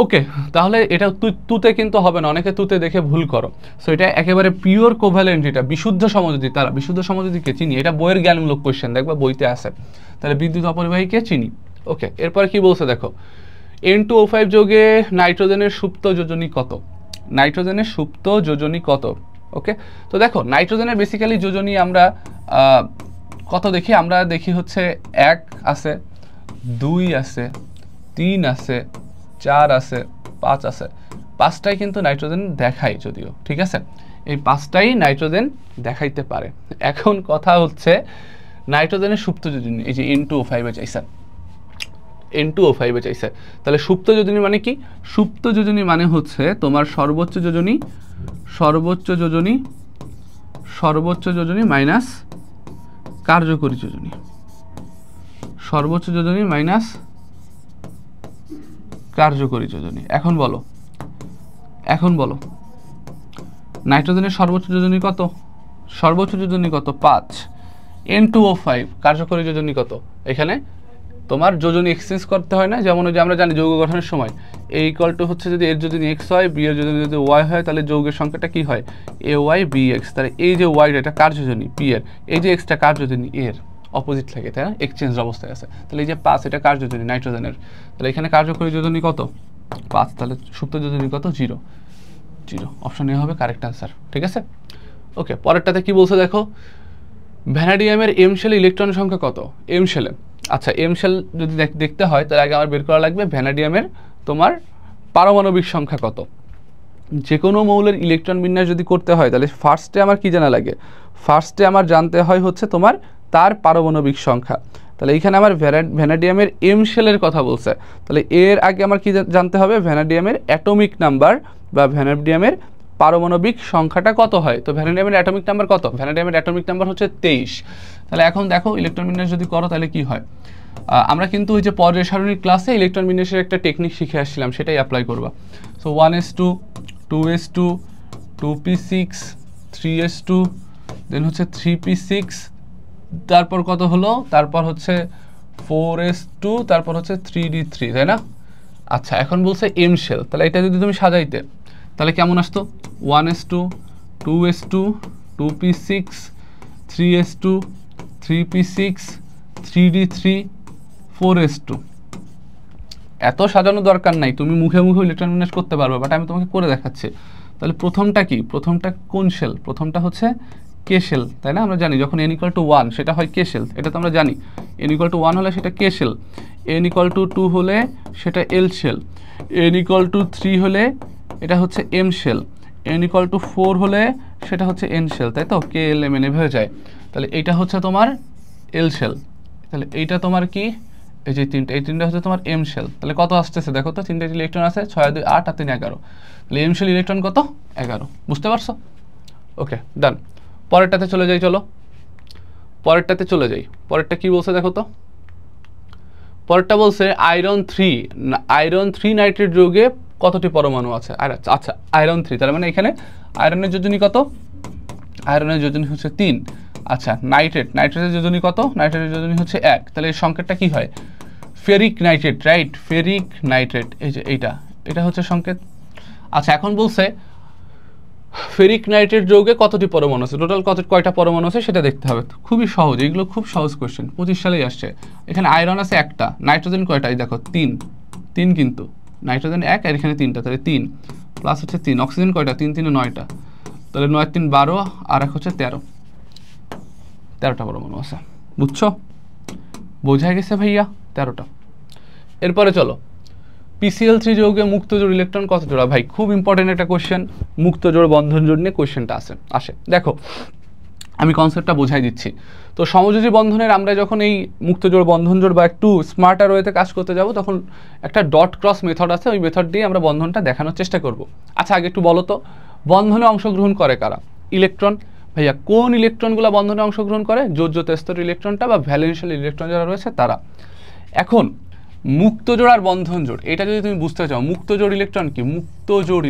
ওকে, তাহলে এটা তুতে কিন্তু হবে না, অনেকে তুতে দেখে ভুল করো। সো এটা একেবারে পিওর কোভ্যালেন্ট, এটা বিশুদ্ধ সমযোজী। তারা বিশুদ্ধ সমযোজীকে চিনি, এটা বইয়ের জ্ঞানমূলক কোয়েশ্চেন, দেখবা বইতে আছে। তাহলে বিদ্যুৎ অপরিবাহীকে চিনি। ওকে, এরপরে কি বলছে দেখো, N2O5 যৌগে নাইট্রোজেনের সুপ্ত যোজনী কত? নাইট্রোজেনের সুপ্ত যোজনী কত? ওকে, তো দেখো নাইট্রোজেনের বেসিক্যালি যোজনী আমরা কত দেখি? আমরা দেখি হচ্ছে 1 আছে, 2 আছে, 3 আছে, 4 আছে, 5 আছে। 5টাই কিন্তু নাইট্রোজেন দেখায় যদিও, ঠিক আছে? এই 5টাই নাইট্রোজেন দেখাইতে পারে। এখন কথা হচ্ছে নাইট্রোজেনের সুপ্ত যোজনী, এই যে N2O5 চাইছে, N2O5 চাইছে। তাহলে সুপ্ত যোজনী মানে কি? সুপ্ত যোজনী মানে হচ্ছে তোমার সর্বোচ্চ যোজনী মাইনাস কার্যকরী যোজনী। সর্বোচ্চ যোজনী মাইনাস কার্যকরী যোজনী। এখন বলো নাইট্রোজেনের সর্বোচ্চ যোজনী কত? সর্বোচ্চ যোজনী কত? 5। N2O5 কার্যকরী যোজনী কত? এখানে তোমার যোজনী এক্সচেঞ্জ করতে হয় না, যেমন ওই যে আমরা জানি যৌগ গঠনের সময় A = হচ্ছে যদি এর যোজনী x হয়, b এর যোজনী যদি y হয়, তাহলে যৌগের সংখ্যাটা কি হয়? AYBX। তাহলে এই যে y এটা কার যোজনী? p এর। এই যে x টা কার যোজনী? এর। অপোজিট লাগে, তাই না? এক্সচেঞ্জ অবস্থায় আছে। তাহলে এই যে 5 এটা কার যোজনী? নাইট্রোজেনের। তাহলে এখানে কার্যকরী যোজনী কত? 5। তাহলে সুপ্ত যোজনী কত? 0। অপশন এ হবে কারেক্ট আনসার। ঠিক আছে, ওকে। পরেরটাতে কি বলছে দেখো, ভ্যানাডিয়ামের এম শেলে ইলেকট্রন সংখ্যা কত? এম শেলে, আচ্ছা এম শেল যদি দেখতে হয় তাহলে আগে আমার বের করা লাগবে ভ্যানাডিয়ামের তোমার পারমাণবিক সংখ্যা কত। যে কোনো মৌলের ইলেকট্রন বিন্যাস যদি করতে হয় তাহলে ফার্স্টে আমার কি জানা লাগে? ফার্স্টে আমার জানতে হয় হচ্ছে তোমার তার পারমাণবিক সংখ্যা। তাহলে এইখানে আমার ভ্যানাডিয়ামের এম শেলের কথা বলছে, তাহলে এর আগে আমার কি জানতে হবে? ভ্যানাডিয়ামের অ্যাটমিক নাম্বার বা ভ্যানাডিয়ামের পারমাণবিক সংখ্যাটা কত হয়। তো ভ্যানাডিয়ামের অ্যাটমিক নাম্বার কত? ভ্যানাডিয়ামের অ্যাটমিক নাম্বার হচ্ছে 23। তাহলে এখন দেখো ইলেকট্রন বিন্যাস যদি করো তাহলে কি হয়? আমরা কিন্তু ওই যে পর্যায় সারণীর ক্লাসে ইলেকট্রন বিন্যাসের একটা টেকনিক শিখে আসছিলাম, সেটাই অ্যাপ্লাই করবা। So 1s2 2s2 2p6 3s2 দেন হচ্ছে 3p6, তারপর কত হলো? তারপর হচ্ছে 4s2, তারপর হচ্ছে 3d3, তাই না? আচ্ছা এখন বলছে এম শেল, তাহলে এটা যদি তুমি সাজাইতে তাহলে কেমন আসতো? 1s2 2s2 2p6 3s2 3p6 3d3 4s2। এত সাজানো দরকার নাই, তুমি মুখে মুখে ইলেকট্রন বিন্যাস করতে পারবে, বাট আমি তোমাকে করে দেখাচ্ছি। তাহলে প্রথমটা কি? প্রথমটা কোন শেল? প্রথমটা হচ্ছে কে শেল, তাই না? আমরা জানি যখন n = 1 সেটা হয় কে শেল, এটা তো আমরা জানি। n = 1 হলে সেটা কে শেল, n = 2 হলে সেটা এল শেল, n = 3 হলে এটা হচ্ছে এম শেল, n = 4 হলে সেটা হচ্ছে এন শেল, তাই তো? কে এল এম এন হয়ে যায়। তাহলে এইটা হচ্ছে তোমার এল শেল, তাহলে এইটা তোমার কি? এই যে তিনটা, এই তিনটা হচ্ছে তোমার এম শেল। তাহলে কত আসতেছে দেখো তো, তিনটা ইলেকট্রন আছে, 6 2 8 আর 3 11। তাহলে এম শেল ইলেকট্রন কত? 11। বুঝতে পারছো? ওকে ডান। পরেরটাতে চলে যাই, চলো পরেরটাতে চলে যাই। পরেরটা কি বলছে দেখো তো, পরেরটা বলছে আয়রন 3 নাইট্রেট যৌগে কতটি পরমাণু আছে? আচ্ছা আয়রন 3, তার মানে এখানে আয়রনের যোজনী কত? আয়রনের যোজনী হচ্ছে 3। আচ্ছা নাইট্রেটের যোজনী কত? নাইট্রেটের যোজনী হচ্ছে 1। তাহলে এই সংকেতটা কি হয়? Ferric nitrate, right? Ferric nitrate, এই যে এটা হচ্ছে সংকেত। আচ্ছা এখন বলছে ফেরিক নাইট্রেট যৌগে কতটি পরমাণু আছে? টোটাল কয়টা পরমাণু আছে সেটা দেখতে হবে। খুবই সহজ, এগুলো খুব সহজ কোশ্চেন, 25 সালেই আসছে। এখানে আয়রন আছে একটা, নাইট্রোজেন কয়টা? এই দেখো 3 কিন্তু নাইট্রোজেন 1 আর এখানে 3টা, তাহলে 3 প্লাস হচ্ছে 3। অক্সিজেন কয়টা? 3 3 9টা, তাহলে 9 3 12 আর এক হচ্ছে 13টা পরমাণু আছে। বুঝছো? বোঝা গেছে ভাইয়া? 13টা। এরপরে চলো, PCl3 যৌগে মুক্ত জোড় ইলেকট্রন কত জোড়া? ভাই খুব ইম্পর্টেন্ট একটা কোশ্চেন, মুক্ত জোড় বন্ধন জোড় নিয়ে কোশ্চেনটা আসে। দেখো আমি কনসেপ্টটা বোঝাই দিচ্ছি। তো সমযোজী বন্ধনের আমরা যখন এই মুক্ত জোড় বন্ধন জোড় বা একটু স্মার্টার ওয়েতে কাজ করতে যাব, তখন একটা ডট ক্রস মেথড আছে, ওই মেথড দিয়ে আমরা বন্ধনটা দেখানোর চেষ্টা করব। আচ্ছা আগে একটু বলো তো, বন্ধনে অংশগ্রহণ করে কারা? ইলেকট্রন। ভাইয়া কোন ইলেকট্রনগুলো বন্ধনে অংশগ্রহণ করে? যোজ্যতা স্তরের ইলেকট্রনটা বা ভ্যালেন্সিয়াল ইলেকট্রন যারা রয়েছে তারা। এখন মুক্ত জোড় আর বন্ধন জোড়, এটা যদি তুমি বুঝতে চাও, মুক্ত জোড় ইলেকট্রন কি? মুক্ত জোড়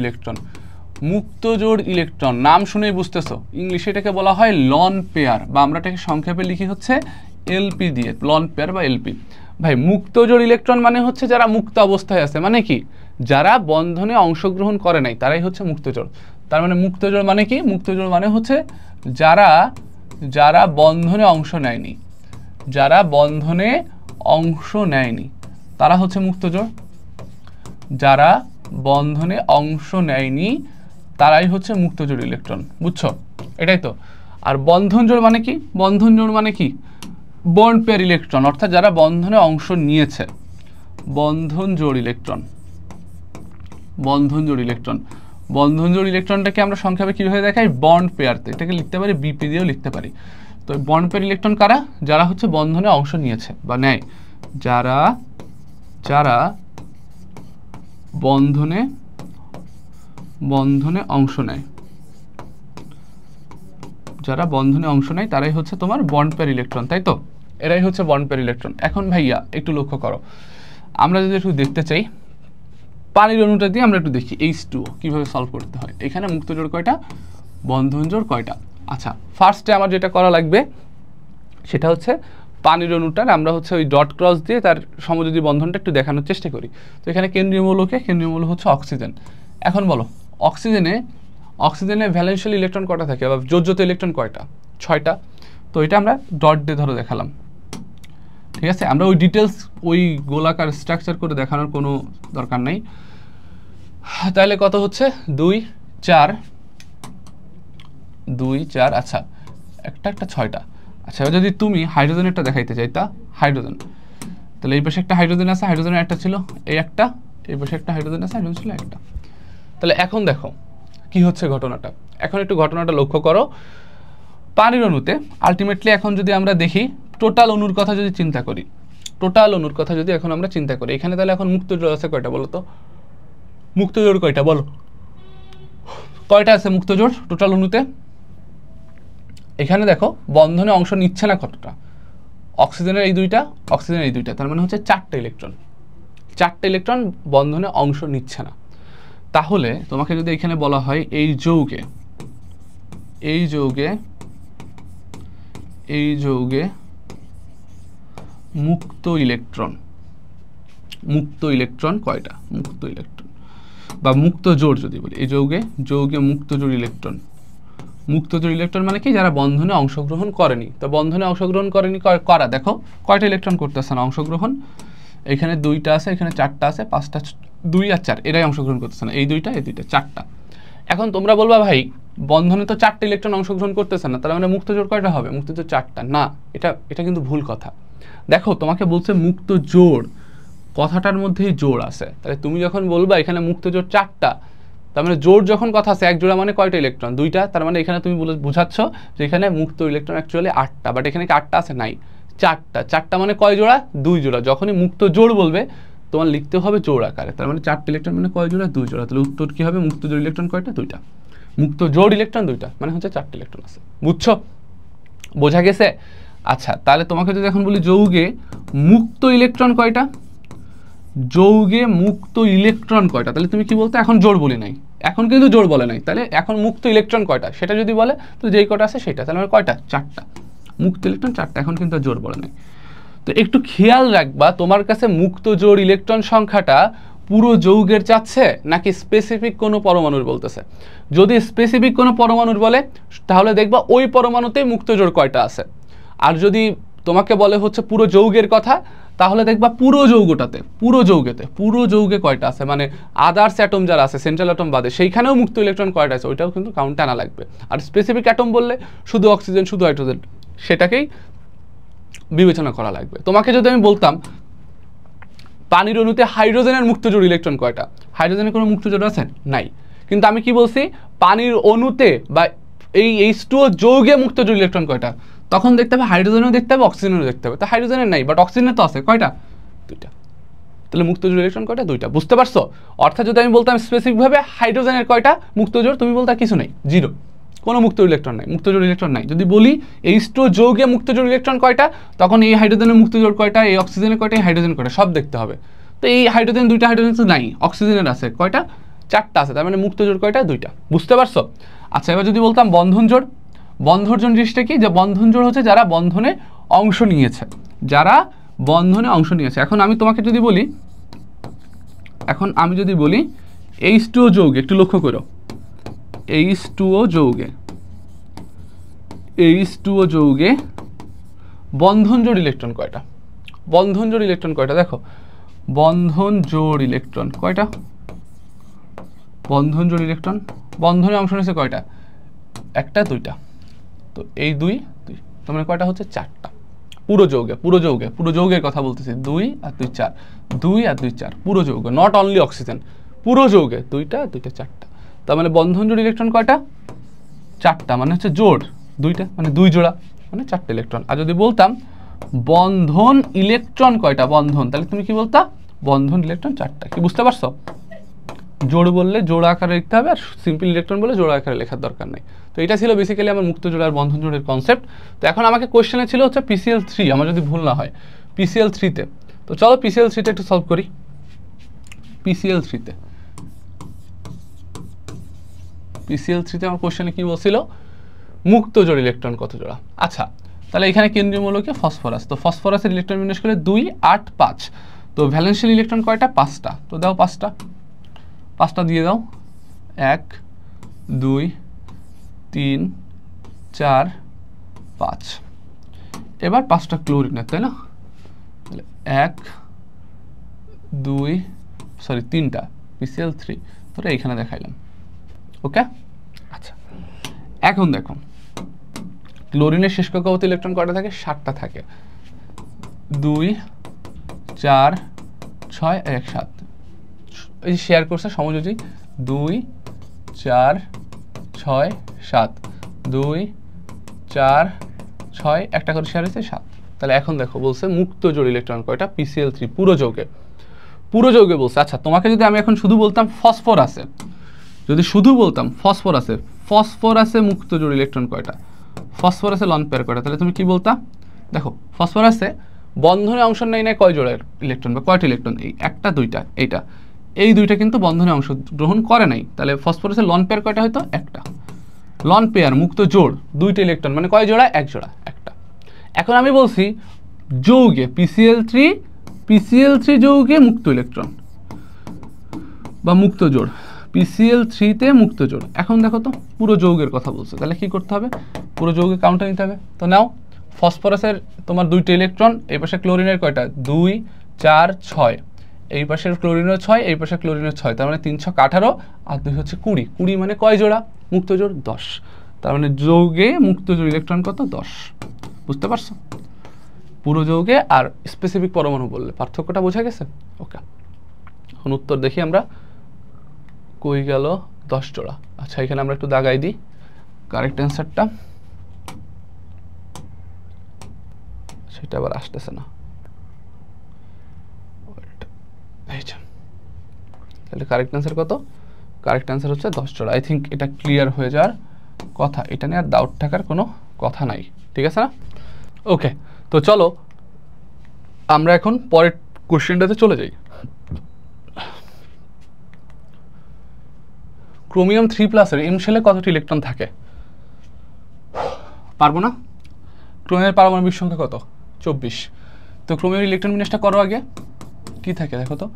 ইলেকট্রন নাম শুনেই বুঝতেছো, ইংলিশে এটাকে বলা হয় লন পেয়ার, বা আমরা এটাকে সংক্ষেপে লিখি হচ্ছে এলপি দিয়ে, লন পেয়ার বা এলপি। ভাই মুক্ত জোড় ইলেকট্রন মানে হচ্ছে যারা মুক্ত অবস্থায় আছে, মানে কি? যারা বন্ধনে অংশগ্রহণ করে নাই তারাই হচ্ছে মুক্ত জোড়। তার মানে মুক্ত জোড় মানে কি? মুক্ত জোড় মানে হচ্ছে যারা বন্ধনে অংশ নেয়নি, তারা হচ্ছে মুক্ত জোড়। যারা বন্ধনে অংশ নেয়নি তারাই হচ্ছে মুক্ত জোড় ইলেকট্রন। বুঝছো? এটাই তো। আর বন্ধন জোড় মানে কি? বন্ধন জোড় মানে কি? বন্ড পেয়ার ইলেকট্রন, অর্থাৎ যারা বন্ধনে অংশ নিয়েছে। বন্ধন জোড় ইলেকট্রনটাকে আমরা সংক্ষেপে কিভাবে দেখাই? বন্ড পেয়ারতে। এটাকে লিখতে পারি বিপি দিয়েও লিখতে পারি। তো বন্ড পেয়ার ইলেকট্রন কারা? যারা হচ্ছে বন্ধনে অংশ নিয়েছে বা নেয়, যারা বন্ধনে অংশ নেয়, তারাই হচ্ছে তোমার বন্ড পেয়ার ইলেকট্রন, তাই তো? এরাই হচ্ছে বন্ড পেয়ার ইলেকট্রন। এখন ভাইয়া একটু লক্ষ্য করো, আমরা যদি একটু দেখতে চাই পানির অণুটা দিয়ে আমরা একটু দেখি H2O কিভাবে সলভ করতে হয়। এখানে মুক্ত জোড় কয়টা? বন্ধন জোড় কয়টা। আচ্ছা, ফার্স্টে আমার যেটা করা লাগবে সেটা হচ্ছে পানির অণুটার আমরা হচ্ছে ওই ডট ক্রস দিয়ে তার সমযোজী বন্ধনটা একটু দেখানোর চেষ্টা করি। তো এখানে কেন্দ্রীয় মৌল হচ্ছে অক্সিজেন। এখন বলো অক্সিজেনে ভ্যালেন্সিয়াল ইলেকট্রন কয়টা থাকে বা যোজ্যতা ইলেকট্রন কয়টা? 6টা। তো এটা আমরা ডট দিয়ে ধরো দেখালাম, ঠিক আছে। আমরা ওই ডিটেলস ওই গোলাকার স্ট্রাকচার করে দেখানোর কোনো দরকার নাই। তাহলে কত হচ্ছে 2 4 2 4, আচ্ছা একটা 6টা। আচ্ছা, যদি তুমি হাইড্রোজেনেরটা দেখাইতে চাইতা, হাইড্রোজেন, তাহলে এই পাশে একটা হাইড্রোজেন আছে, হাইড্রোজেনের একটা ছিল এই একটা, এই পাশে একটা হাইড্রোজেন আছে, হাইড্রোজেন ছিল একটা। তাহলে এখন দেখো কি হচ্ছে ঘটনাটা, এখন একটু ঘটনাটা লক্ষ্য করো। পানির অণুতে আলটিমেটলি এখন যদি আমরা দেখি টোটাল অণুর কথা যদি চিন্তা করি, এখন আমরা চিন্তা করি এখানে, তাহলে এখন মুক্ত জোড় আছে কয়টা বলো তো? মুক্ত জোড় কয়টা বলো, কয়টা আছে মুক্ত জোড় টোটাল অণুতে? এখানে দেখো বন্ধনে অংশ নিচ্ছে না কতটা, অক্সিজেনের এই দুইটা, অক্সিজেনের এই দুইটা, তার মানে হচ্ছে 4টা ইলেকট্রন বন্ধনে অংশ নিচ্ছে না। তাহলে তোমাকে যদি এখানে বলা হয় এই যৌগে মুক্ত ইলেকট্রন কয়টা, বা মুক্ত জোড় যদি বলি, এই যৌগে মুক্ত জোড় ইলেকট্রন মানে কি, যারা বন্ধনে অংশগ্রহণ করেনি। তো বন্ধনে অংশগ্রহণ করেনি করা, দেখো কয়টা ইলেকট্রন করতেছে না অংশগ্রহণ, এখানে 2টা আছে, এখানে 4টা আছে, 5টা, 2 আর 4 এরাই অংশগ্রহণ করতেছে না, এই দুইটা 4টা। এখন তোমরা বলবা ভাই বন্ধনে তো 4টা ইলেকট্রন অংশগ্রহণ করতেছে না, তাহলে মানে মুক্ত জোড় কয়টা হবে? মুক্ত জোড় 4টা না, এটা কিন্তু ভুল কথা। দেখো তোমাকে বলছে মুক্ত জোড়, কথাটার মধ্যেই জোড় আছে, তাহলে তুমি যখন বলবা এখানে মুক্ত জোড় 4টা, তার মানে জোড় যখন কথা আছে এক জোড়া মানে কয়টা ইলেকট্রন? 2টা, তার মানে এখানে তুমি বুঝাচ্ছ যে এখানে মুক্ত ইলেকট্রন অ্যাকচুয়ালি 8টা, বাট এখানে কি 8টা আছে? নাই, 4টা মানে কয় জোড়া? 2 জোড়া। যখনই মুক্ত জোড় বলবে তোমার লিখতে হবে জোড় আকারে, তার মানে 4টা ইলেকট্রন মানে কয় জোড়া? 2 জোড়া। তাহলে উত্তর কি হবে? মুক্ত জোড় ইলেকট্রন কয়টা? 2টা। মুক্ত জোড় ইলেকট্রন 2টা, মানে হচ্ছে 4টা ইলেকট্রন আছে। বুঝছো? বোঝা গেছে? আচ্ছা, তাহলে তোমাকে যদি এখন বলি যৌগে মুক্ত ইলেকট্রন কয়টা, তাহলে তুমি কি বলতে? এখন জোড় বলি নাই, এখন কিন্তু জোড় বলে নাই, তাহলে এখন মুক্ত ইলেকট্রন কয়টা সেটা যদি বলে তো যেই কটা আছে সেটা, তাহলে কয়টা? 4টা। মুক্ত ইলেকট্রন 4টা, এখন কিন্তু জোড় বলে নাই। তো একটু খেয়াল রাখবা, তোমার কাছে মুক্ত জোড় ইলেকট্রন সংখ্যাটা পুরো যৌগের চাচ্ছে নাকি স্পেসিফিক কোনো পরমাণুর বলতেছে। যদি স্পেসিফিক কোনো পরমাণুর বলে তাহলে দেখবা ওই পরমাণুতেই মুক্ত জোড় কয়টা আছে, আর যদি তোমাকে বলে হচ্ছে পুরো যৌগের কথা তাহলে দেখবা পুরো যৌগে কয়টা আছে, মানে আদার্স অ্যাটম যারা আছে সেন্ট্রাল অ্যাটম বাদে সেইখানেও মুক্ত ইলেকট্রন কয়টা আছে ওইটাও কিন্তু কাউন্টে আনা লাগবে। আর স্পেসিফিক অ্যাটম বললে শুধু অক্সিজেন, শুধু হাইড্রোজেন, সেটাকেই বিবেচনা করা লাগবে। তোমাকে যদি আমি বলতাম পানির অণুতে হাইড্রোজেনের মুক্ত জোড় ইলেকট্রন কয়টা, হাইড্রোজেনের কোনো মুক্ত জোড় আছে? নাই। কিন্তু আমি কি বলছি, পানির অণুতে বা এই H2O যৌগে মুক্ত জোড় ইলেকট্রন কয়টা, তখন দেখতে হবে হাইড্রোজেনও দেখতে হবে, অক্সিজেনও দেখতে হবে। তো হাইড্রোজেনের নাই, বাট অক্সিজেনের তো আছে, কয়টা? 2টা। তাহলে মুক্ত জোড় ইলেকট্রন কয়টা? 2টা। বুঝতে পারছো? অর্থাৎ যদি আমি বলতাম স্পেসিফিকভাবে হাইড্রোজেনের কয়টা মুক্ত জোড়, তুমি বলতা কিছু নেই, 0, কোনো মুক্ত ইলেকট্রন নাই, মুক্ত জোড় ইলেকট্রন নাই। যদি বলি H2O যৌগে মুক্ত জোড় ইলেকট্রন কয়টা, তখন এই হাইড্রোজেনের মুক্ত জোড় কয়টা, এই অক্সিজেনের কয়টা, এই হাইড্রোজেন কয়টা, সব দেখতে হবে। তো এই হাইড্রোজেন 2টা হাইড্রোজেন তো নাই, অক্সিজেনের আছে কয়টা? 4টা আছে, তার মানে মুক্ত জোড় কয়টা? 2টা। বুঝতে পারছো? আচ্ছা, এবার যদি বলতাম বন্ধন জোড়, বন্ধন জোড় জিনিসটা কি, যে বন্ধন জোড় হচ্ছে যারা বন্ধনে অংশ নিয়েছে, এখন আমি তোমাকে যদি বলি, H2O যৌগে, একটু লক্ষ্য করো, H2O যৌগে বন্ধন জোড় ইলেকট্রন কয়টা, দেখো বন্ধন জোড় ইলেকট্রন কয়টা, বন্ধনে অংশ নিয়েছে কয়টা? 1টা 2টা। তো এই 2 তার মানে কয়টা হচ্ছে? 4টা। পুরো যৌগের কথা বলতেছি, 2 আর 2 4, 2 আর 2 4 পুরো যৌগ, নট অনলি অক্সিজেন, পুরো যৌগে 2টা 4টা। তার মানে বন্ধন জোড় ইলেকট্রন কয়টা? 4টা, মানে হচ্ছে জোড় 2টা, মানে 2 জোড়া, মানে 4টা ইলেকট্রন। আর যদি বলতাম বন্ধন ইলেকট্রন কয়টা, তাহলে তুমি কি বলতা? বন্ধন ইলেকট্রন 4টা। কি বুঝতে পারছো? জোড় বললে জোড় আকারে লিখতে হবে, আর সিম্পল ইলেকট্রন বলে জোড় আকারে লেখার দরকার নেই। তো এটা ছিল বেসিক্যালি আমার মুক্ত জোড় আর বন্ধন জোড়ের কনসেপ্ট। তো এখন আমাকে কোশ্চেনে ছিল হচ্ছে PCl3, আমার যদি ভুল না হয় PCl3-তে। তো চলো PCl3-তে একটু সলভ করি। PCl3-তে PCl3 তে আমার কোশ্চেনে কি বলছিল মুক্ত জোড় ইলেকট্রন কত জোড়া। আচ্ছা তাহলে এখানে কেন্দ্রীয় মৌলকে ফসফরাস, তো ফসফরাসের ইলেকট্রন বিন্যাস করে 2 8 5, তো ভ্যালেন্সিয়াল ইলেকট্রন কয়টা 5টা, তো দাও 5টা দিয়ে দাও 1 2 3 4 5। এবার 5টা ক্লোরিনের, তাই না, তাহলে 1 2 3টা PCl3, তোরা এইখানে দেখাইলাম। ওকে আচ্ছা এখন দেখো ক্লোরিনের শেষ কক্ষপথে ইলেকট্রন কয়টা থাকে 7টা থাকে, 2 4 6 1 7, এই শেয়ার করছে সমযোজী 2 4 6 7 2 4 6 একটা করে শেয়ার হয়েছে 7। তাহলে এখন দেখো বলছে মুক্ত জোড় ইলেকট্রন কয়টা PCl3 পুরো যৌগে বলছে। আচ্ছা তোমাকে যদি আমি এখন শুধু বলতাম ফসফরাসে, যদি শুধু বলতাম ফসফরাসে মুক্ত জোড় ইলেকট্রন কয়টা, ফসফরাসে লন পেয়ার কয়টা, তাহলে তুমি কি বলতা, দেখো ফসফরাসে বন্ধনে অংশ নেয় না কয় জোড়া ইলেকট্রন বা কয়টা ইলেকট্রন, এই একটা দুইটা এইটা, এই দুইটা কিন্তু বন্ধনে অংশগ্রহণ করে নাই, তাহলে ফসফরাসে লন পেয়ার কয়টা হয়তো একটা, লন পেয়ার মুক্ত জোড় দুইটা ইলেকট্রন মানে কয় জোড়া, এক জোড়া একটা। এখন আমি বলছি যৌগে PCl3 যৌগে মুক্ত ইলেকট্রন বা মুক্ত জোড়, PCl3 তে মুক্ত জোড়। এখন দেখো তো পুরো যৌগের কথা বলছে, তাহলে কি করতে হবে, পুরো যৌগে কাউন্টার নিতে হবে। তো নাও ফসফরাসের তোমার দুইটা ইলেকট্রন, এই পাশে ক্লোরিনের কয়টা 2 4 6, এই পাশের ক্লোরিনের 6, এই পাশে ক্লোরিনের 6, তার মানে 3 6 18 আর 2 হচ্ছে 20 মানে কয় জোড়া মুক্ত জোড় 10, তার মানে যৌগে মুক্ত জোড় ইলেকট্রন কত 10। বুঝতে পারছো, পুরো যৌগে আর স্পেসিফিক পরমাণু বললে পার্থক্যটা বোঝা গেছে। ওকে এখন উত্তর দেখি আমরা, কই গেল 10 জোড়া। আচ্ছা এখানে আমরা একটু দাগাই দিই কারেক্ট অ্যান্সারটা, সেটা আবার আসতেছে না, তাহলে কারেক্ট অ্যান্সার কত, কারেক্ট অ্যান্সার হচ্ছে 10 জোড়া। আই থিঙ্ক এটা ক্লিয়ার হয়ে যাওয়ার কথা, এটা নিয়ে আর ডাউট থাকার কোনো কথা নাই, ঠিক আছে না। ওকে তো চলো আমরা এখন পরের কোশ্চেনটাতে চলে যাই। ক্রোমিয়াম 3+ এর এম শেলে কতটি ইলেকট্রন থাকে, পারবো না, ক্রোমিয়ামের পারমাণবিক সংখ্যা কত 24, তো ক্রোমিয়ামের ইলেকট্রন বিন্যাসটা করো আগে, কি থাকে দেখো তো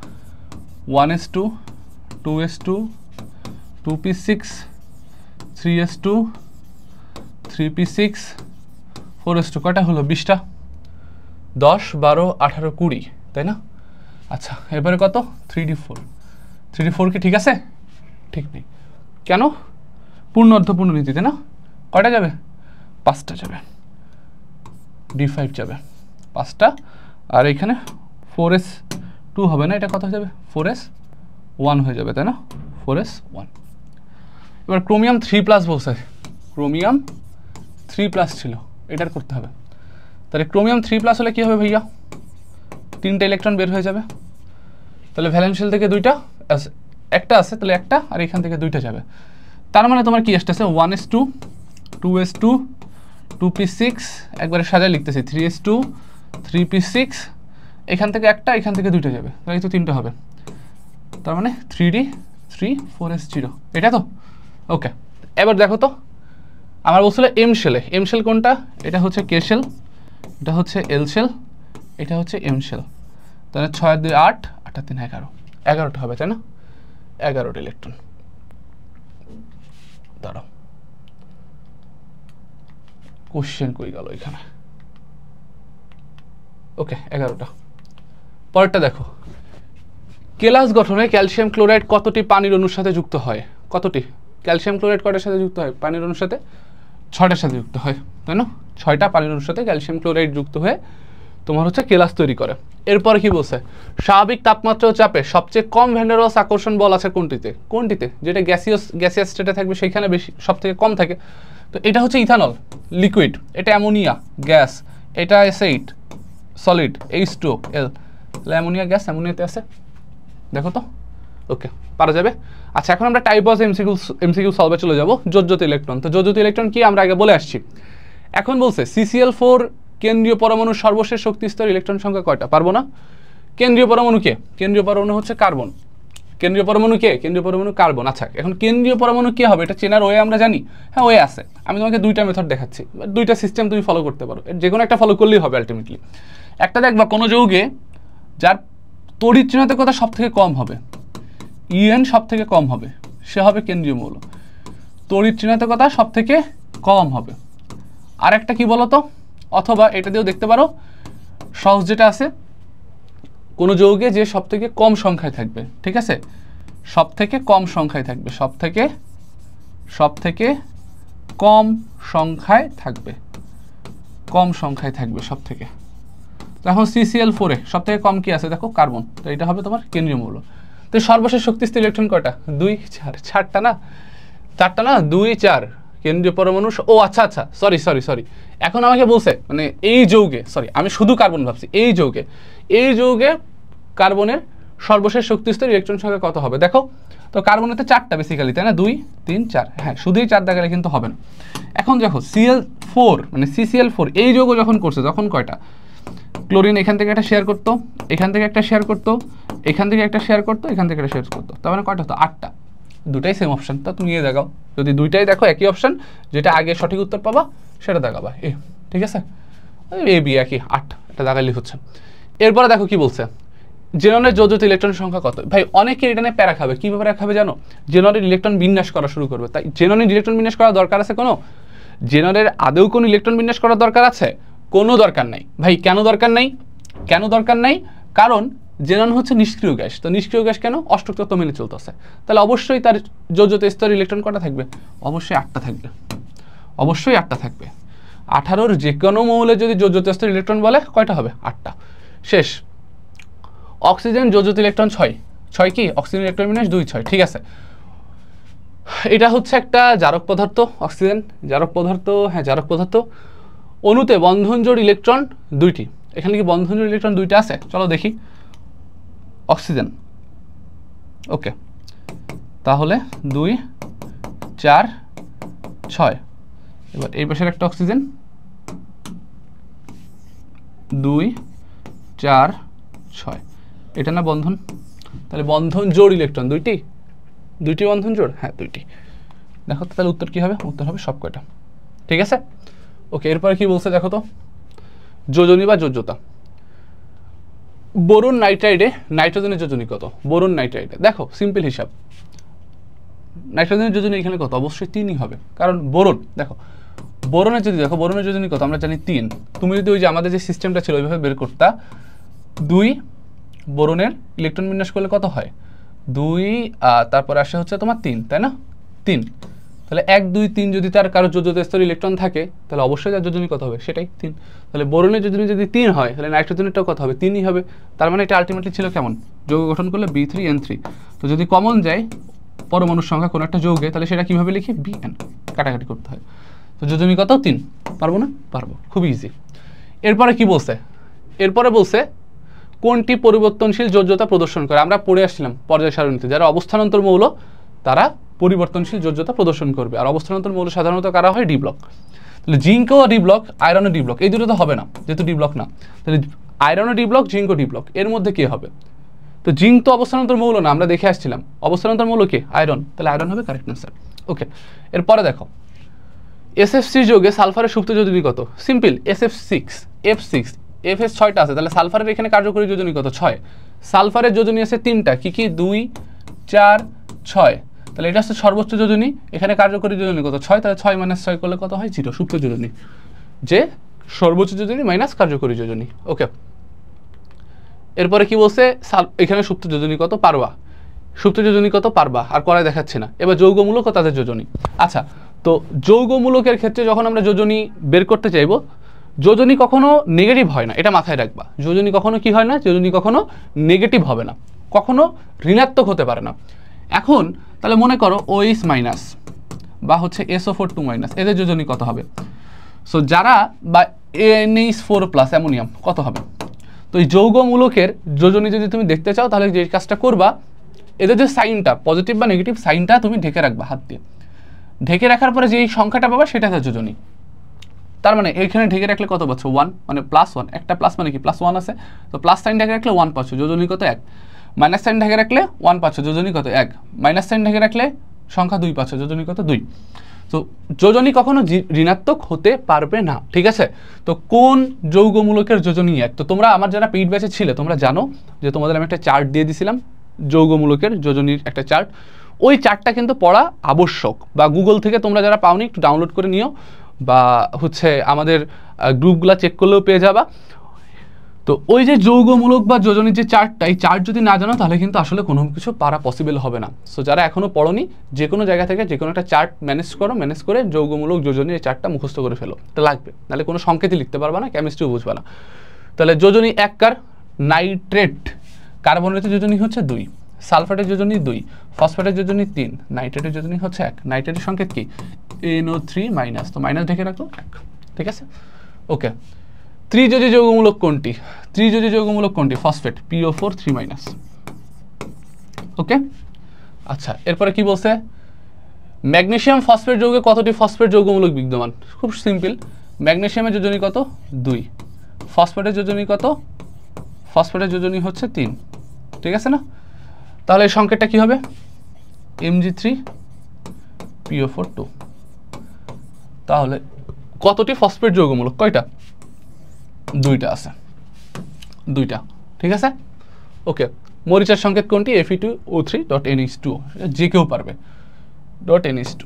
1s2 2s2 2p6 3s2 3p6 4s2, কয়টা হলো 20টা, 10 12 18 20, তাই না। আচ্ছা এবারে কত 3d4 কি ঠিক আছে, ঠিক নেই, কেন, পূর্ণ অর্ধপূর্ণ নীতিতে না, কয়টা যাবে 5টা যাবে, d5 যাবে 5টা, আর এখানে 4s2 হবে না, এটা কত হয়ে যাবে 4s1 হয়ে যাবে, তাই না 4s1। এবার ক্রোমিয়াম 3+ বলছে, ক্রোমিয়াম 3+ ছিল, এটার করতে হবে, তাহলে ক্রোমিয়াম 3+ হলে কি হবে ভাইয়া, 3টা ইলেকট্রন বের হয়ে যাবে, তাহলে ভ্যালেন্সিয়াল থেকে একটা আছে, তাহলে একটা, আর এখান থেকে 2টা যাবে, তার মানে তোমার কি আসতেছে 1s2 2s2 2p6, একবারে সাজায় লিখতেছি 3s2 3p6, এখান থেকে একটা, এখান থেকে 2টা যাবে, তাহলে তো 3টা হবে, তার মানে 3d3 4s0, এটা তো ওকে। এবার দেখো তো আমার বলছিল এম শেল কোনটা, এটা হচ্ছে কে শেল, এটা হচ্ছে এল শেল, এটা হচ্ছে এম শেল, তাহলে 6 2 8 8 3 11, 11টা হবে, তাই না, 11টা ইলেকট্রন। দাঁড়াও কোশ্চেন কই গেল এখানে, ওকে 11টা। পরেরটা দেখো, কেলাস গঠনে ক্যালসিয়াম ক্লোরাইড কতটি পানির অণুর সাথে যুক্ত হয়, কতটি ক্যালসিয়াম ক্লোরাইড কয়টার সাথে যুক্ত হয়, পানির অণুর সাথে 6টার সাথে যুক্ত হয়, তাই না, 6টা পানির অণুর সাথে ক্যালসিয়াম ক্লোরাইড যুক্ত হয়ে তোমার হচ্ছে কেলাস তৈরি করে। এরপরে কি বলছে, স্বাভাবিক তাপমাত্রা ও চাপে সবচেয়ে কম ভ্যান ডার ওয়ালস আকর্ষণ বল আছে কোনটিতে, যেটা গ্যাসিয়াস স্টেটে থাকবে সেইখানে বেশি সবথেকে কম থাকে, তো এটা হচ্ছে ইথানল লিকুইড, এটা অ্যামোনিয়া গ্যাস, এটা অ্যাসিড সলিড H2O, তাহলে অ্যামোনিয়া গ্যাস অ্যামোনিয়াতে আছে, দেখো তো ওকে পারা যাবে। আচ্ছা এখন আমরা টাইপ ওয়াইজ এমসিকিউ সলভে চলে যাব, যোজ্যতা ইলেকট্রন, তো যোজ্যতা ইলেকট্রন কি আমরা আগে বলে আসছি। এখন বলছে CCl4 কেন্দ্রীয় পরমাণুর সর্বশেষ শক্তি স্তর ইলেকট্রন সংখ্যা কয়টা, পারবো না, কেন্দ্রীয় পরমাণু কে, কেন্দ্রীয় পরমাণু হচ্ছে কার্বন, কেন্দ্রীয় পরমাণু কে? কেন্দ্রীয় পরমাণু কার্বন। আচ্ছা, এখন কেন্দ্রীয় পরমাণু কি হবে এটা চেনার ওয়ে আমরা জানি। হ্যাঁ, ওয়ে আছে। আমি তোমাকে দুইটা মেথড দেখাচ্ছি, দুইটা সিস্টেম তুমি ফলো করতে পারো, যে কোনো একটা ফলো করলেই হবে আলটিমেটলি। একটা দেখবা কোনো যৌগে যার তড়িৎ ঋণাত্মকতা সব থেকে কম হবে, ইএন সব থেকে কম হবে, সে হবে কেন্দ্রীয় মৌল। তড়িৎ ঋণাত্মকতা সব থেকে কম হবে। আর একটা কি বলতো, অথবা এটা দিয়েও দেখতে পারো, সহজ যেটা আছে, কোনো যৌগে যে সব থেকে কম সংখ্যায় থাকবে, ঠিক আছে, সব থেকে কম সংখ্যায় থাকবে, সব থেকে কম সংখ্যায় থাকবে, কম সংখ্যায় থাকবে সব থেকে। এখন CCl4 এ সব থেকে কম কি আছে দেখো, কার্বন। তো এটা হবে তোমার কেন্দ্রীয় মৌল। তো সর্বশেষ শক্তিস্থির ইলেকট্রন কয়টা? 2 4 4টা না, 4টা না, 2 4 কেন্দ্রীয় পরমাণু। ও আচ্ছা আচ্ছা, সরি, এখন আমাকে বলছে মানে এই যৌগে, সরি আমি শুধু কার্বন ভাবছি, এই যৌগে কার্বনের সর্বশেষ শক্তিস্তর ইলেকট্রন সংখ্যা কত হবে দেখো। তো কার্বনেতে 4টা বেসিক্যালি, তাই না, 2 3 4। হ্যাঁ, শুধুই 4 দেখালে কিন্তু হবে না। এখন দেখো Cl4 মানে CCl4 এই যৌগ যখন করছে, তখন কয়টা? ক্লোরিন এখান থেকে একটা শেয়ার করতো, এখান থেকে একটা শেয়ার করতো, এখান থেকে একটা শেয়ার করতো, এখান থেকে একটা শেয়ার করতো, তার মানে কয়টা হতো? 8টা। দুটাই সেম অপশন, তা তুমি নিয়ে দেখাও। যদি দুইটাই দেখো একই অপশন, যেটা আগে সঠিক উত্তর পাবা সেটা দেখাবা। ঠিক আছে, এ বি একই 8, এটা দেখালেই হচ্ছে। এরপরে দেখো কি বলছে, জেননের যোজিত ইলেকট্রন সংখ্যা কত? ভাই অনেকে এটা নিয়ে প্যারা খাবে। কীভাবে প্যারা খাবে জানো? জেননের ইলেকট্রন বিন্যাস করা শুরু করবে। তাই জেননের ইলেকট্রন বিন্যাস করার দরকার আছে কোনো? জেননের আদৌ কোনো ইলেকট্রন বিন্যাস করার দরকার আছে? কোনো দরকার নাই। ভাই কেন দরকার নাই? কারণ জেনন হচ্ছে নিষ্ক্রিয় গ্যাস। তো নিষ্ক্রিয় গ্যাস কেন? অষ্টক তত্ত্ব মেনে চলতেছে। তাহলে অবশ্যই তার যোজিত স্তর ইলেকট্রন কটা থাকবে? অবশ্যই 8টা থাকবে, অবশ্যই 8টা থাকবে। 18-র যে কোনো মৌলে যদি যোজিত স্তর ইলেকট্রন বলে কয়টা হবে? 8টা। শেষ। অক্সিজেন যোজিত ইলেকট্রন 6 কি? অক্সিজেন ইলেকট্রন বিন্যাস 2 6, ঠিক আছে। এটা হচ্ছে একটা জারক পদার্থ, অক্সিজেন জারক পদার্থ। হ্যাঁ, জারক পদার্থ। অণুতে বন্ধনজোড় ইলেকট্রন 2টি। এখানে কি বন্ধনজোড় ইলেকট্রন 2টা আছে? চলো দেখি। অক্সিজেন, ওকে, তাহলে 2 4 6। এবার এই পাশের একটা অক্সিজেন, 2 4 6। এটা না বন্ধন? তাহলে বন্ধন জোড় ইলেকট্রন 2টি বন্ধন জোড়। হ্যাঁ, 2টি। দেখো তো তাহলে উত্তর কি হবে? উত্তর হবে সব কয়টা। ঠিক আছে, ওকে। এরপরে কি বলছে দেখো তো, যোজনী বা যোজ্যতা। বোরন নাইট্রাইডে নাইট্রোজেনের যোজনী কত? বোরন নাইট্রাইডে দেখো সিম্পল হিসাব, নাইট্রোজেনের যোজনী এখানে কত? অবশ্যই 3ই হবে, কারণ বোরন দেখো, বোরনের যদি দেখো বোরনের যোজনী কত আমরা জানি 3। তুমি যদি ওই যে আমাদের যে সিস্টেমটা ছিল ওইভাবে বের করতা, 2 বোরনের ইলেকট্রন বিন্যাস করলে কত হয়? 2, তারপরে আসে হচ্ছে তোমার 3, তাই না? 3। তাহলে 1 2 3 যদি তার কারো যোজিত স্তর ইলেকট্রন থাকে, তাহলে অবশ্যই তার যোজনী কত হবে? সেটাই 3। তাহলে বোরনের যোজনী যদি 3 হয়, তাহলে নাইট্রোজেনেরটাও কত হবে? 3ই হবে। তার মানে এটা আলটিমেটলি ছিল কেমন? যৌগ গঠন করলে B3N3। তো যদি কমন যায় পরমাণুর সংখ্যা কোনো একটা যৌগে, তাহলে সেটা কীভাবে লিখি? Bn, কাটাকাটি করতে হয়। তো যোজনী কত? 3। পারবো না? পারবো, খুব ইজি। এরপরে কি বলছে? এরপরে বলছে কোনটি পরিবর্তনশীল যোজ্যতা প্রদর্শন করে? আমরা পড়ে আসছিলাম পর্যায় সারণীতে, যারা অবস্থানান্তর মৌল তারা পরিবর্তনশীল যোজ্যতা প্রদর্শন করবে। আর অবস্থানান্তর মৌল সাধারণত কারা হয়? D block. তাহলে জিঙ্কও ডি ব্লক, আয়রনও ডি ব্লক। এই দুটো তো হবে না, যেহেতু ডি ব্লক না। তাহলে আয়রনও ডি ব্লক, জিঙ্কও ডি ব্লক। এর মধ্যে কে হবে? তো জিঙ্ক তো অবস্থানান্তর মৌল না, আমরা দেখে আসছিলাম। অবস্থানান্তর মৌল কে? আয়রন। তাহলে আয়রন হবে কারেক্ট আনসার। ওকে, এরপরে দেখো SF3 যোগে সালফারের সুপ্ত যোজনী কত? সিম্পল, SF6 F6 FS 6টা আছে, তাহলে সালফারের এখানে কার্যকরী যোজনী কত? 6। সালফারের যোজনী আছে 3টা, কি কি? 2 4 6। তাহলে এটা হচ্ছে সর্বোচ্চ যোজনী, এখানে কার্যকরী যোজনী কত? 6। তাহলে 6 - 6 করলে কত হয়? 0। সুপ্ত যোজনী, যে সর্বোচ্চ যোজনী মাইনাস কার্যকরী যোজনী। ওকে, এরপরে কি বলছে? এখানে সুপ্ত যোজনী কত? পারবা। সুপ্ত যোজনী কত? পারবা। আর করাই দেখাচ্ছে না। এবার যৌগমূলক ও তাদের যোজনী। আচ্ছা, তো যৌগমূলকের ক্ষেত্রে যখন আমরা যোজনী বের করতে চাইব, যোজনী কখনো নেগেটিভ হয় না, এটা মাথায় রাখবা। যোজনী কখনো কি হয় না? যোজনী কখনো নেগেটিভ হবে না, কখনো ঋণাত্মক হতে পারে না। এখন তাহলে মনে করো OH মাইনাস বা হচ্ছে SO4 2 মাইনাস, এদের যোজনী কত হবে? সো যারা বা NH4 প্লাস অ্যামোনিয়াম কত হবে? তো এই যৌগমূলকের যোজনী যদি তুমি দেখতে চাও, তাহলে যে কাজটা করবা, এদের যে সাইনটা পজিটিভ বা নেগেটিভ সাইনটা তুমি ঢেকে রাখবা হাত দিয়ে। ঢেকে রাখার পরে যে সংখ্যাটা পাবা সেটা হচ্ছে যোজনী। তার মানে এইখানে ঢেকে রাখলে কত পাচ্ছ? 1, মানে +1। একটা প্লাস মানে কি? +1 আছে, তো প্লাস সাইন ঢেকে রাখলে 1 পাচ্ছ। যোজনী কত? 1। মাইনাস সাইন ঢেকে রাখলে 1 পাচ্ছ, যোজনী কত 1, মাইনাস সাইন ঢেকে রাখলে সংখ্যা 2 পাচ্ছ, যোজনী কত 2। তো যোজনী কখনো ঋণাত্মক হতে পারবে না, ঠিক আছে। তো কোন যৌগমূলকের যোজনী 1? তো তোমরা আমার যারা পেইড ব্যাচে ছিলে তোমরা জানো যে তোমাদের আমি একটা চার্ট দিয়ে দিছিলাম যৌগমূলকের যোজনীর একটা চার্ট। ওই চার্টটা কিন্তু পড়া আবশ্যক, বা গুগল থেকে তোমরা যারা পাওনি একটু ডাউনলোড করে নিও, বা হচ্ছে আমাদের গ্রুপগুলো চেক করলেও পেয়ে যাবা। তো ওই যে যৌগমূলক বা যোজনীর যে চার্টটা, এই চার্ট যদি না জানো তাহলে কিন্তু আসলে কোনো কিছু পারা পসিবল হবে না। সো যারা এখনও পড়োনি, যে কোনো জায়গা থেকে যে কোনো একটা চার্ট ম্যানেজ করো, ম্যানেজ করে যৌগমূলক যোজনীর এই চার্টটা মুখস্থ করে ফেলো, এটা লাগবে, নাহলে কোনো সংকেতই লিখতে পারবা না, কেমিস্ট্রিও বুঝবা না। তাহলে যোজনী 1 কার? নাইট্রেট, কার্বনেটের যোজনী হচ্ছে 2, সালফেটের যোজনী 2, ফসফেটের যোজনী 3, নাইট্রেটের যোজনী হচ্ছে 1। নাইট্রেটের সংকেত কি? NO3-, তো মাইনাস ঢেকে রাখো 1, ঠিক আছে। ওকে, ত্রিযোজী যৌগমূলক কোনটি? ত্রিযোজী যৌগমূলক কোনটি? Phosphate, PO4 3-। ওকে, আচ্ছা এরপরে কি বলছে? ম্যাগনেসিয়াম ফসফেট যৌগে কতটি ফসফেট যৌগমূলক বিদ্যমান? খুব সিম্পল, ম্যাগনেসিয়ামের যোজনী কত? 2, ফসফেটের যোজনী কত? ফসফেটের যোজনী হচ্ছে 3, ঠিক আছে না? তাহলে এই সংকেতটা কি হবে? Mg3PO4 2। তাহলে কতটি ফসফেট যৌগমূলক? কয়টা? 2টা আছে, 2টা, ঠিক আছে। ওকে, মরিচার সংকেত কোনটি? Fe2O3.NH2, যে কেউ পারবে, .NH2,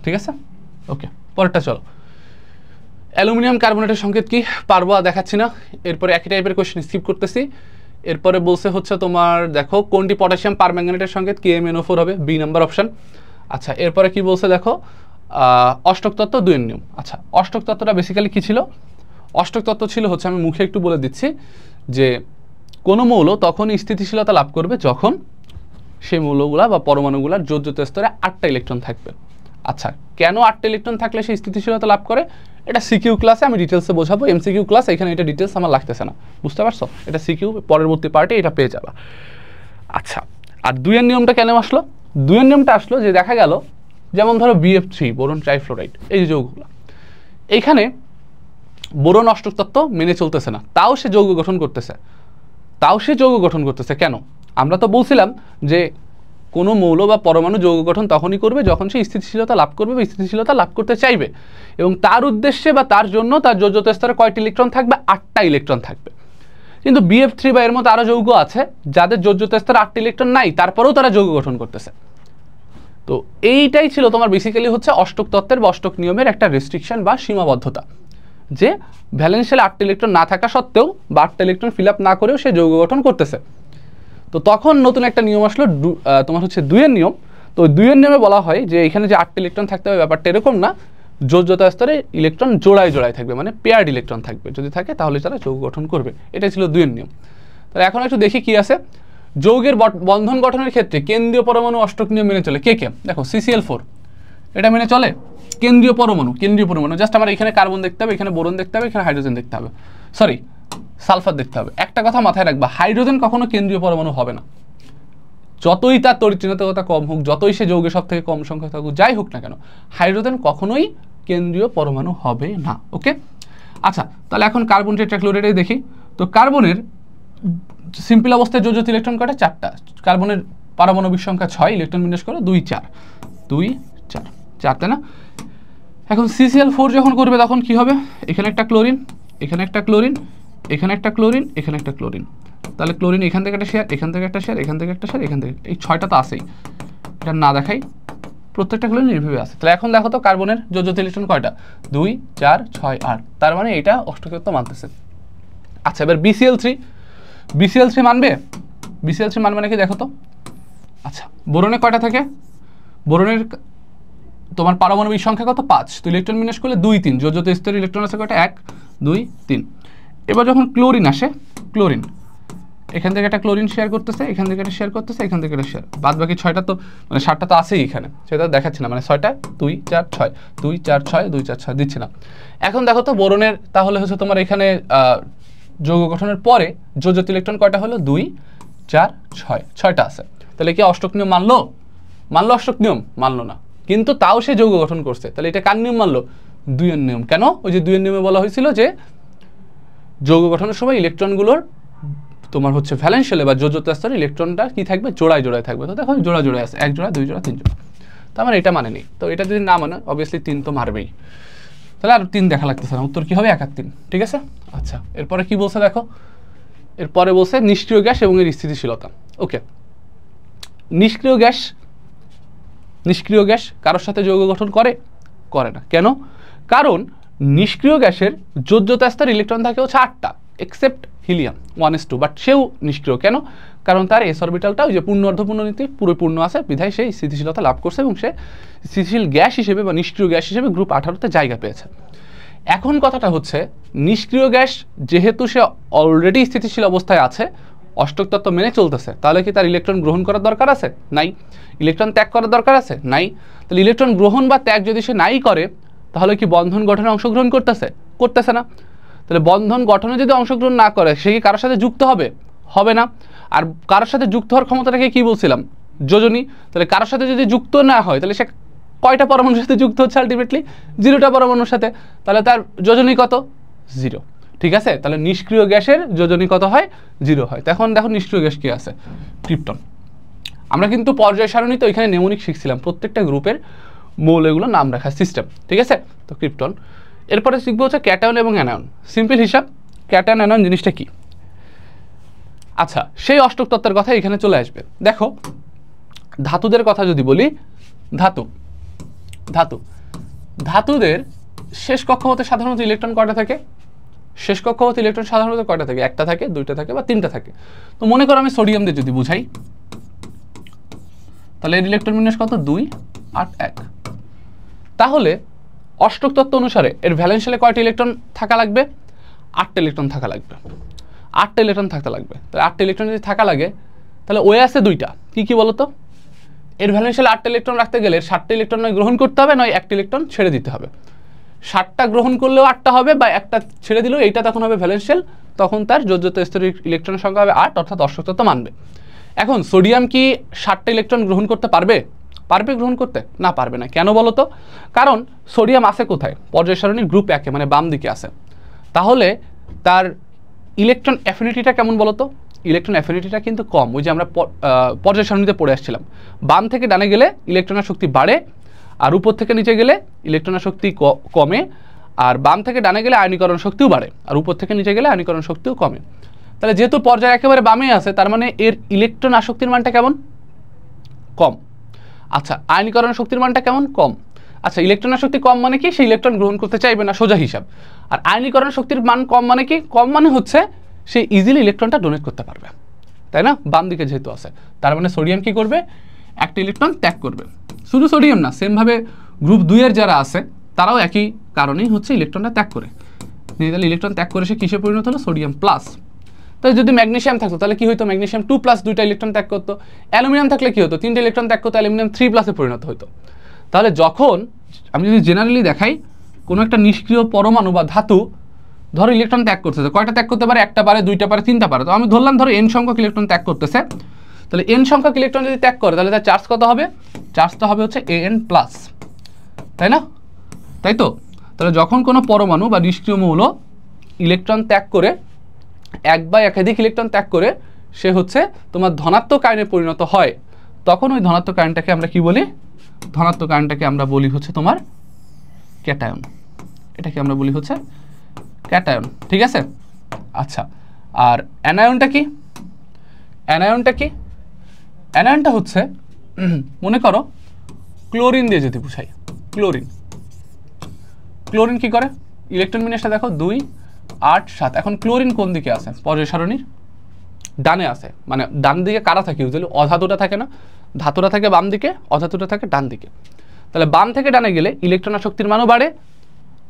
ঠিক আছে। ওকে, পরেরটা চলো। অ্যালুমিনিয়াম কার্বনেটের সংকেত কি? পারবো, দেখাচ্ছি না। এরপরে একই টাইপের কোয়েশ্চেন স্কিপ করতেছি। এরপরে বলছে হচ্ছে তোমার দেখো কোনটি পটাশিয়াম পারম্যাঙ্গানেটের সংকেত? KMnO4 হবে, বি নাম্বার অপশন। আচ্ছা এরপরে কি বলছে দেখো, অষ্টক তত্ত্ব 2 এর নিয়ম। আচ্ছা অষ্টক তত্ত্বটা বেসিক্যালি কি ছিল? অষ্টক তত্ত্ব ছিল হচ্ছে, আমি মুখে একটু বলে দিচ্ছি, যে কোনো মৌল তখনই স্থিতিশীলতা লাভ করবে যখন সেই মৌলগুলা বা পরমাণুগুলার যোজ্যতা স্তরে 8টা ইলেকট্রন থাকবে। আচ্ছা কেন 8টা ইলেকট্রন থাকলে সেই স্থিতিশীলতা লাভ করে? এটা সিকিউ ক্লাসে আমি ডিটেলসে বোঝাবো, এমসিকিউ ক্লাস, এখানে এটা ডিটেলস আমার লাগতেছে না, বুঝতে পারছো? এটা সিকিউ পরবর্তী পার্টে এটা পেয়ে যাবা। আচ্ছা, আর 2 এর নিয়মটা কেন আসলো? 2 এর নিয়মটা আসলো যে দেখা গেল, যেমন ধরো BF3 বোরন ট্রাইফ্লোরাইড, এই যে যৌগগুলো, এইখানে বোরন অষ্টক তত্ত্ব মেনে চলতেছে না, তাও সে যৌগ গঠন করতেছে। কেন? আমরা তো বলছিলাম যে কোনো মৌল বা পরমাণু যৌগ গঠন তখনই করবে যখন সে স্থিতিশীলতা লাভ করবে বা স্থিতিশীলতা লাভ করতে চাইবে, এবং তার উদ্দেশ্যে বা তার জন্য তার যোজ্যতা স্তরে কয়টি ইলেকট্রন থাকবে? 8টা ইলেকট্রন থাকবে। কিন্তু BF3 বা এর মতো আরও যৌগ আছে যাদের যোজ্যতা স্তরে 8টি ইলেকট্রন নাই, তারপরেও তারা যৌগ গঠন করতেছে। তো এইটাই ছিল তোমার বেসিক্যালি হচ্ছে অষ্টক তত্ত্বের বা অষ্টক নিয়মের একটা রেস্ট্রিকশন বা সীমাবদ্ধতা, যে ভ্যালেন্সিয়ালে 8টি ইলেকট্রন না থাকা সত্ত্বেও বা 8টা ইলেকট্রন ফিল আপ না করেও সে যৌগ গঠন করতেছে। তো তখন নতুন একটা নিয়ম আসলো, তোমার হচ্ছে 2 এর নিয়ম। তো 2 এর নিয়মে বলা হয় যে এখানে যে 8টি ইলেকট্রন থাকতে হবে ব্যাপারটা এরকম না, যোজ্যতা স্তরে ইলেকট্রন জোড়ায় থাকবে, মানে পেয়ার্ড ইলেকট্রন থাকবে, যদি থাকে তাহলে তারা যৌগ গঠন করবে। এটাই ছিল 2 এর নিয়ম। তাহলে এখন একটু দেখি কি আছে। যৌগের বন্ধন গঠনের ক্ষেত্রে কেন্দ্রীয় পরমাণু অষ্টক নিয়ম মেনে চলে কে কে? দেখো CCl4 এটা মেনে চলে। কেন্দ্রীয় পরমাণু জাস্ট আমার এখানে কার্বন দেখতে হবে, এখানে বোরন দেখতে হবে, এখানে হাইড্রোজেন দেখতে হবে, সরি সালফার দেখতে হবে। একটা কথা মাথায় রাখবা, হাইড্রোজেন কখনো কেন্দ্রীয় পরমাণু হবে না, যতই তার তড়িৎ কম হোক, যতই সে যৌগের সব থেকে কম সংখ্যা থাকুক, যাই হোক না কেন, হাইড্রোজেন কখনোই কেন্দ্রীয় পরমাণু হবে না। ওকে, আচ্ছা তাহলে এখন কার্বন টেট্রাক্লোরাইডে দেখি। তো কার্বনের সিম্পল অবস্থায় যোজ্যতা ইলেকট্রন কয়টা? 4টা। কার্বনের পারমাণবিক সংখ্যা 6, ইলেকট্রন বিন্যাস করো 2 4 2 4 4, তাই না? এখন CCl4 যখন করবে তখন কি হবে? এখানে একটা ক্লোরিন, এখানে একটা ক্লোরিন, এখানে একটা ক্লোরিন, এখানে একটা ক্লোরিন। তাহলে ক্লোরিন এখান থেকে একটা শেয়ার, এখান থেকে একটা শেয়ার, এখান থেকে একটা শেয়ার, এখান থেকে, এই 6টা তো আছেই, এটা না দেখাই, প্রত্যেকটা ক্লোরিন এইভাবে আছে। তাহলে এখন দেখো তো কার্বনের যোজ্যতা ইলেকট্রন কয়টা? 2 4 6 8, তার মানে এটা অষ্টকত্ব মানতেছে। আচ্ছা এবার BCl3 মানবে? BCl3 মানবে নাকি দেখো তো। আচ্ছা বোরনে কয়টা থাকে? বোরনের তোমার পারমাণবিক সংখ্যা কত? 5। তো ইলেকট্রন বিন্যাস করলে 2 3, যোজ্যতা স্তরে ইলেকট্রন আছে কয়টা? 1 2 3। এবার যখন ক্লোরিন আসে, ক্লোরিন এখান থেকে একটা ক্লোরিন শেয়ার করতেছে, এখান থেকে একটা শেয়ার করতেছে, এখান থেকে একটা শেয়ার, বাদ বাকি 6টা তো মানে 7টা তো আছেই এখানে, সেটা দেখাচ্ছি না, মানে 6টা 2 4 6 2 4 6 2 4 6 দিচ্ছি না। এখন দেখো তো বোরনের তাহলে হচ্ছে তোমার এখানে যৌগ গঠনের পরে যোজ্যতা ইলেকট্রন কয়টা হলো? 2 4 6, 6টা আছে। তাহলে কি অষ্টক নিয়ম মানলো? অষ্টক নিয়ম? মানলো না, কিন্তু তাও সে যৌগ গঠন করছে। তাহলে এটা কার নিয়ম মানলো? 2 এর নিয়ম। কেন? ওই যে 2 এর নিয়মে বলা হয়েছিল যে যৌগ গঠনের সময় ইলেকট্রনগুলোর তোমার হচ্ছে ভ্যালেন্সিয়ালে বা যোজ্যতা স্তরে ইলেকট্রনটা কি থাকবে, জোড়ায় জোড়ায় থাকবে। তো দেখো জোড়া জোড়ায় আছে, 1 জোড়া 2 জোড়া 3 জোড়া, তো আমার এটা মানে নেই। তো এটা যদি না মানে অবভিয়াসলি 3 তো মারবেই, তাহলে আর 3 দেখা লাগতেছে না, উত্তর কি হবে 1 আর 3, ঠিক আছে। আচ্ছা এরপরে কি বলছে দেখো, এরপরে বলছে নিষ্ক্রিয় গ্যাস এবং এর স্থিতিশীলতা। ওকে, নিষ্ক্রিয় গ্যাস কারোর সাথে যৌগ গঠন করে না। কেন? কারণ নিষ্ক্রিয় গ্যাসের যোজ্যতা স্তর ইলেকট্রন থাকে হচ্ছে 8টা এক্সেপ্ট হিলিয়াম 1s2, বাট সেও নিষ্ক্রিয়। কেন? কারণ তার এস অরবিটালটা ওই যে পূর্ণ অর্ধপূর্ণ নীতি পুরো পূর্ণ আছে, বিধায় সেই স্থিতিশীলতা লাভ করছে এবং সে স্থিতিশীল গ্যাস হিসেবে বা নিষ্ক্রিয় গ্যাস হিসেবে গ্রুপ 18তে জায়গা পেয়েছে। এখন কথাটা হচ্ছে নিষ্ক্রিয় গ্যাস যেহেতু সে অলরেডি স্থিতিশীল অবস্থায় আছে, অষ্টক তত্ত্ব মেনে চলতেছে, তাহলে কি তার ইলেকট্রন গ্রহণ করার দরকার আছে? নাই। ইলেকট্রন ত্যাগ করার দরকার আছে? নাই। তাহলে ইলেকট্রন গ্রহণ বা ত্যাগ যদি সে নাই করে, তাহলে কি বন্ধন গঠনে অংশগ্রহণ করতেছে না। তাহলে বন্ধন গঠনে যদি অংশগ্রহণ না করে, সে কি কারোর সাথে যুক্ত হবে না। আর কারোর সাথে যুক্ত হওয়ার ক্ষমতাটাকে কি বলছিলাম, যোজনী। তাহলে কারোর সাথে যদি যুক্ত না হয়, তাহলে সে কয়টা পরমাণুর সাথে যুক্ত হচ্ছে আলটিমেটলি? 0টা পরমাণুর সাথে। তাহলে তার যোজনী কত? 0, ঠিক আছে। তাহলে নিষ্ক্রিয় গ্যাসের যোজনী কত হয়? 0 হয়। তো এখন দেখো নিষ্ক্রিয় গ্যাস কি আছে, ক্রিপ্টন। আমরা কিন্তু পর্যায় সারণী তো এখানে নেমোনিক শিখছিলাম, প্রত্যেকটা গ্রুপের মৌলগুলো নাম রাখার সিস্টেম, ঠিক আছে। তো ক্রিপ্টন। এরপরে শিখবো হচ্ছে ক্যাটায়ন এবং অ্যানায়ন। সিম্পল হিসাব, ক্যাটায়ন অ্যানায়ন জিনিসটা কি। আচ্ছা, সেই অষ্টক তত্ত্বের কথা এখানে চলে আসবে। দেখো ধাতুদের কথা যদি বলি, ধাতুদের শেষ কক্ষপথে সাধারণত ইলেকট্রন কয়টা থাকে? শেষ কক্ষপথে ইলেকট্রন সাধারণত কয়টা থাকে? 1টা থাকে, 2টা থাকে বা 3টা থাকে। তো মনে করো আমি সোডিয়াম দিয়ে যদি বুঝাই, তাহলে এর ইলেকট্রন বিন্যাস কত? 2, 8, 1। তাহলে অষ্টক তত্ত্ব অনুসারে এর ভ্যালেন্সিয়ালে কয়টা ইলেকট্রন থাকা লাগবে? 8টা ইলেকট্রন থাকা লাগবে। 8টা ইলেকট্রন থাকতে লাগবে। তাহলে 8টা ইলেকট্রন যদি থাকা লাগে, তাহলে ওয়ে আছে 2টা। কি বলতো? এর ভ্যালেন্সিয়ালে 8টা ইলেকট্রন রাখতে গেলে 7টা ইলেকট্রন নয় গ্রহণ করতে হবে, নয় 1টা ইলেকট্রন ছেড়ে দিতে হবে। 7টা গ্রহণ করলেও 8টা হবে, বা 1টা ছেড়ে দিলেও এইটা তখন হবে ভ্যালেন্সিয়াল, তখন তার যোজ্যতা স্তরের ইলেকট্রনের সংখ্যা হবে 8, অর্থাৎ অষ্টক তত্ত্ব মানবে। এখন সোডিয়াম কি 7টা ইলেকট্রন গ্রহণ করতে পারবে? গ্রহণ করতে? না, পারবে না। কেন বলো তো? কারণ সোডিয়াম আছে কোথায়? পর্যায় সারণীর গ্রুপ 1-এ, মানে বাম দিকে আছে। তাহলে তার ইলেকট্রন অ্যাফিনিটিটা কেমন বলো তো? ইলেকট্রন অ্যাফিনিটিটা কিন্তু কম। ওই যে আমরা পর্যায় সারণীতে পড়ে আসছিলাম, বাম থেকে ডানে গেলে ইলেকট্রনের শক্তি বাড়ে, আর উপর থেকে নিচে গেলে ইলেকট্রনের শক্তি কমে, আর বাম থেকে ডানে গেলে আয়নীকরণ শক্তিও বাড়ে, আর উপর থেকে নিচে গেলে আয়নীকরণ শক্তিও কমে। তাহলে যেহেতু পর্যায় একেবারে বামে আছে, তার মানে এর ইলেকট্রন আসক্তির মানটা কেমন? কম। আচ্ছা, আয়নীকরণ শক্তির মানটা কেমন? কম। আচ্ছা, ইলেকট্রন আসক্তি কম মানে কি? সেই ইলেকট্রন গ্রহণ করতে চাইবে না, সোজা হিসাব। আর আয়নীকরণ শক্তির মান কম মানে কি? কম মানে হচ্ছে সে ইজিলি ইলেকট্রনটা ডোনেট করতে পারবে, তাই না? বাম দিকে যেহেতু আছে, তার মানে সোডিয়াম কি করবে? একটা ইলেকট্রন ত্যাগ করবে। শুধু সোডিয়াম না, সেমভাবে গ্রুপ 2-এর যারা আছে তারাও একই কারণেই হচ্ছে ইলেকট্রনটা ত্যাগ করে। তাহলে ইলেকট্রন ত্যাগ করে সে কিসে পরিণত হলো? Sodium plus. তাই যদি ম্যাগনেসিয়াম থাকতো, তাহলে কি হতো? ম্যাগনেসিয়াম 2+ 2টা ইলেকট্রন ত্যাগ করতো। অ্যালুমিনিয়াম থাকলে কি হতো? 3টে ইলেকট্রন ত্যাগ করতো, অ্যালুমিনিয়াম 3+ পরিণত হতো। তাহলে যখন আমি যদি জেনারেলি দেখাই, কোনো একটা নিষ্ক্রিয় পরমাণু বা ধাতু ধরো ইলেকট্রন ত্যাগ করতেছে, কয়টা ত্যাগ করতে পারে? 1টা পারে, 2টা পারে, 3টা পারে। তো আমি ধরলাম ধরো n সংখ্যক ইলেকট্রন ত্যাগ করতেছে। তাহলে n সংখ্যক ইলেকট্রন যদি ত্যাগ করে, তাহলে তার চার্জ কত হবে? চার্জটা হবে হচ্ছে An+, তাই না? তাই তো? তাহলে যখন কোনো পরমাণু বা নিষ্ক্রিয় মৌল ইলেকট্রন ত্যাগ করে, এক বা একাধিক ইলেকট্রন ত্যাগ করে সে হচ্ছে তোমার ধনাত্মক আয়নে পরিণত হয়, তখন ওই ধনাত্মক আয়নটাকে আমরা কি বলি? ধনাত্মক আয়নটাকে আমরা বলি হচ্ছে তোমার ক্যাটায়ন। এটাকে আমরা বলি হচ্ছে ক্যাটায়ন, ঠিক আছে। আচ্ছা, আর অ্যানায়নটা কি? অ্যানায়নটা হচ্ছে মনে করো ক্লোরিন দিয়ে যদি বুঝাই, ক্লোরিন কি করে? ইলেকট্রন বিন্যাসটা দেখো 2, 8, 7। এখন ক্লোরিন কোন দিকে আছে? পর্যায় সারণীর ডানে আছে। মানে ডান দিকে কারা থাকে? ইউজুয়ালি অধাতুটা থাকে না, ধাতুটা থাকে বাম দিকে, অধাতুটা থাকে ডান দিকে। তাহলে বাম থেকে ডানে গেলে ইলেকট্রন শক্তির মানও বাড়ে,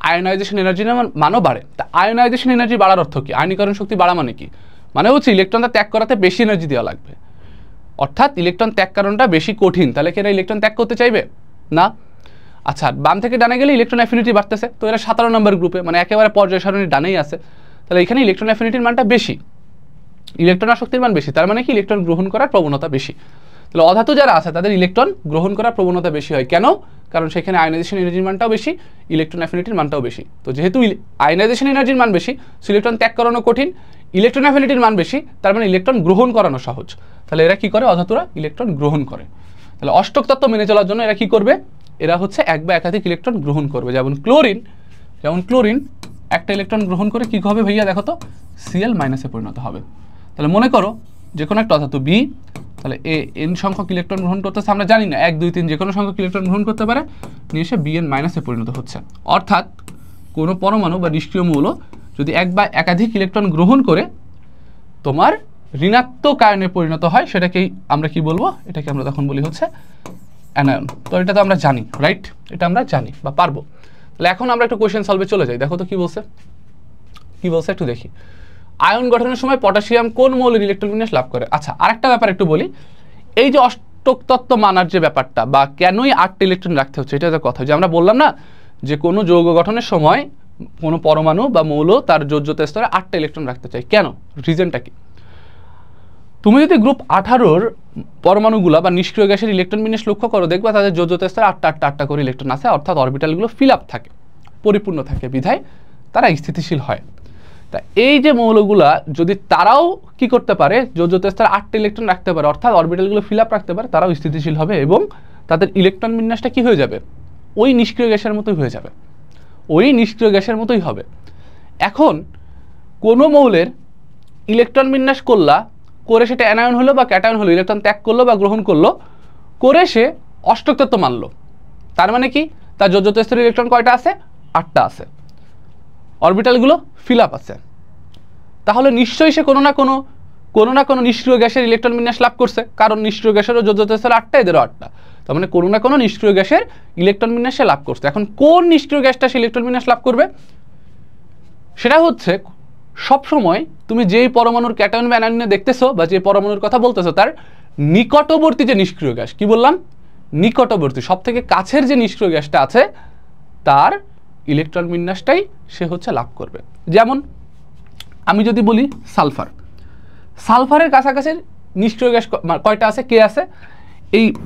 আয়োনাইজেশন এনার্জির মানও বাড়ে। তা আয়োনাইজেশন এনার্জি বাড়ার অর্থ কি? আয়নীকরণ শক্তি বাড়া মানে কি? মানে হচ্ছে ইলেকট্রনটা ত্যাগ করাতে বেশি এনার্জি দেওয়া লাগবে, অর্থাৎ ইলেকট্রন ত্যাগ কারণটা বেশি কঠিন। তাহলে কি এরা ইলেকট্রন ত্যাগ করতে চাইবে না? আচ্ছা, বাম থেকে ডানে গেলে ইলেকট্রন অ্যাফিনিটি বাড়তেছে, তো এরা 17 নম্বর গ্রুপে, মানে একেবারে পর্যায় সারণীর ডানেই আছে। তাহলে এখানে ইলেকট্রন অ্যাফিনিটির মানটা বেশি, ইলেকট্রন আসক্তির মান বেশি, তার মানে কি ইলেকট্রন গ্রহণ করার প্রবণতা বেশি। তাহলে অধাতু যারা আছে তাদের ইলেকট্রন গ্রহণ করার প্রবণতা বেশি হয়। কেন? কারণ সেখানে আয়নাইজেশন এনার্জির মানটাও বেশি, ইলেকট্রন অ্যাফিনিটির মানটাও বেশি। তো যেহেতু আয়নাইজেশন এনার্জির মান বেশি, ইলেকট্রন ত্যাগ করানো কঠিন, ইলেকট্রন অ্যাফিনিটির মান বেশি, তার মানে ইলেকট্রন গ্রহণ করানো সহজ। তাহলে এরা কি করে? অধাতুরা ইলেকট্রন গ্রহণ করে। তাহলে অষ্টক তত্ত্ব মেনে চলার জন্য এরা কি করবে? এরা হচ্ছে এক বা একাধিক ইলেকট্রন গ্রহণ করবে। যেমন ক্লোরিন একটা ইলেকট্রন গ্রহণ করে কি হবে ভাইয়া দেখো তো, Cl মাইনাসে পরিণত হবে। তাহলে মনে করো যে কোনো একটা অধাতু বি, তাহলে এ এন সংখ্যক ইলেকট্রন গ্রহণ করতেছে, আমরা জানি না 1 2 3 যে কোনো সংখ্যক ইলেকট্রন গ্রহণ করতে পারে, নিয়ে এসে Bn মাইনাসে পরিণত হচ্ছে। অর্থাৎ কোনো পরমাণু বা নিষ্ক্রিয় মৌল যদি এক বা একাধিক ইলেকট্রন গ্রহণ করে তোমার ঋণাত্মক আয়নে পরিণত হয়, সেটাকেই আমরা কি বলবো? এটাকে আমরা তখন বলি হচ্ছে অ্যানায়ন। তো এটা তো আমরা জানি, রাইট? এটা আমরা জানি বা পারবো। তাহলে এখন আমরা একটু কোয়েশ্চেন সলভে চলে যাই। দেখো তো কি বলছে, একটু দেখি। আয়ন গঠনের সময় পটাশিয়াম কোন মৌলের ইলেকট্রন বিন্যাস লাভ করে? আচ্ছা, আরেকটা ব্যাপার একটু বলি। এই যে অষ্টক তত্ত্ব মানার যে ব্যাপারটা, বা কেনই 8টা ইলেকট্রন রাখতে হচ্ছে, এটা যে কথা যে আমরা বললাম না যে কোনো যৌগ গঠনের সময় কোনো পরমাণু বা মৌল তার যোজ্যতা স্তরে 8টা ইলেকট্রন রাখতে চাই, কেন? রিজনটা কি? তুমি যদি গ্রুপ 18-র পরমাণুগুলা বা নিষ্ক্রিয় গ্যাসের ইলেকট্রন বিন্যাস লক্ষ্য করো, দেখবা তাদের যোজ্যতা স্তরে 8টা করে ইলেকট্রন আছে, অর্থাৎ অরবিটালগুলো ফিল আপ থাকে, পরিপূর্ণ থাকে, বিধায় তারা স্থিতিশীল হয়। তা এই যে মৌলগুলা যদি তারাও কি করতে পারে, যোজ্যতা স্তরে 8টা ইলেকট্রন রাখতে পারে, অর্থাৎ অরবিটালগুলো ফিল আপ রাখতে পারে, তারাও স্থিতিশীল হবে এবং তাদের ইলেকট্রন বিন্যাসটা কি হয়ে যাবে? ওই নিষ্ক্রিয় গ্যাসের মতোই হয়ে যাবে, হবে। এখন কোনো মৌলের ইলেকট্রন বিন্যাস করে সেটা অ্যানায়ন হলো বা ক্যাটায়ন হলো, ইলেকট্রন ত্যাগ করলো বা গ্রহণ করলো, করে সে অষ্টক তত্ত্ব মানলো। তার মানে কি? তার যোজ্যতা স্তরে ইলেকট্রন কয়টা আছে? 8টা আছে, অরবিটালগুলো ফিল আপ আছে। তাহলে নিশ্চয়ই সে কোনো না কোনো নিষ্ক্রিয় গ্যাসের ইলেকট্রন বিন্যাস লাভ করছে, কারণ নিষ্ক্রিয় গ্যাসেরও যোজ্যতা স্তরে 8টা, এদেরও 8টা। তার মানে কোনো না কোনো নিষ্ক্রিয় গ্যাসের ইলেকট্রন বিন্যাস সে লাভ করছে। এখন কোন নিষ্ক্রিয় গ্যাসটা সে ইলেকট্রন বিন্যাস লাভ করবে? সেটা হচ্ছে সবসময় তুমি যেই পরমাণুর ক্যাটায়ন বা অ্যানায়ন দেখতেছো বা যে পরমাণুর কথা বলতেছো, তার নিকটবর্তী যে নিষ্ক্রিয় গ্যাস, কি বললাম? নিকটবর্তী, সব থেকে কাছের যে নিষ্ক্রিয় গ্যাসটা আছে, তার ইলেকট্রন বিন্যাসটাই সে হচ্ছে লাভ করবে। যেমন আমি যদি বলি সালফারের কাছাকাছি নিষ্ক্রিয় গ্যাস কয়টা আছে? কে আছে?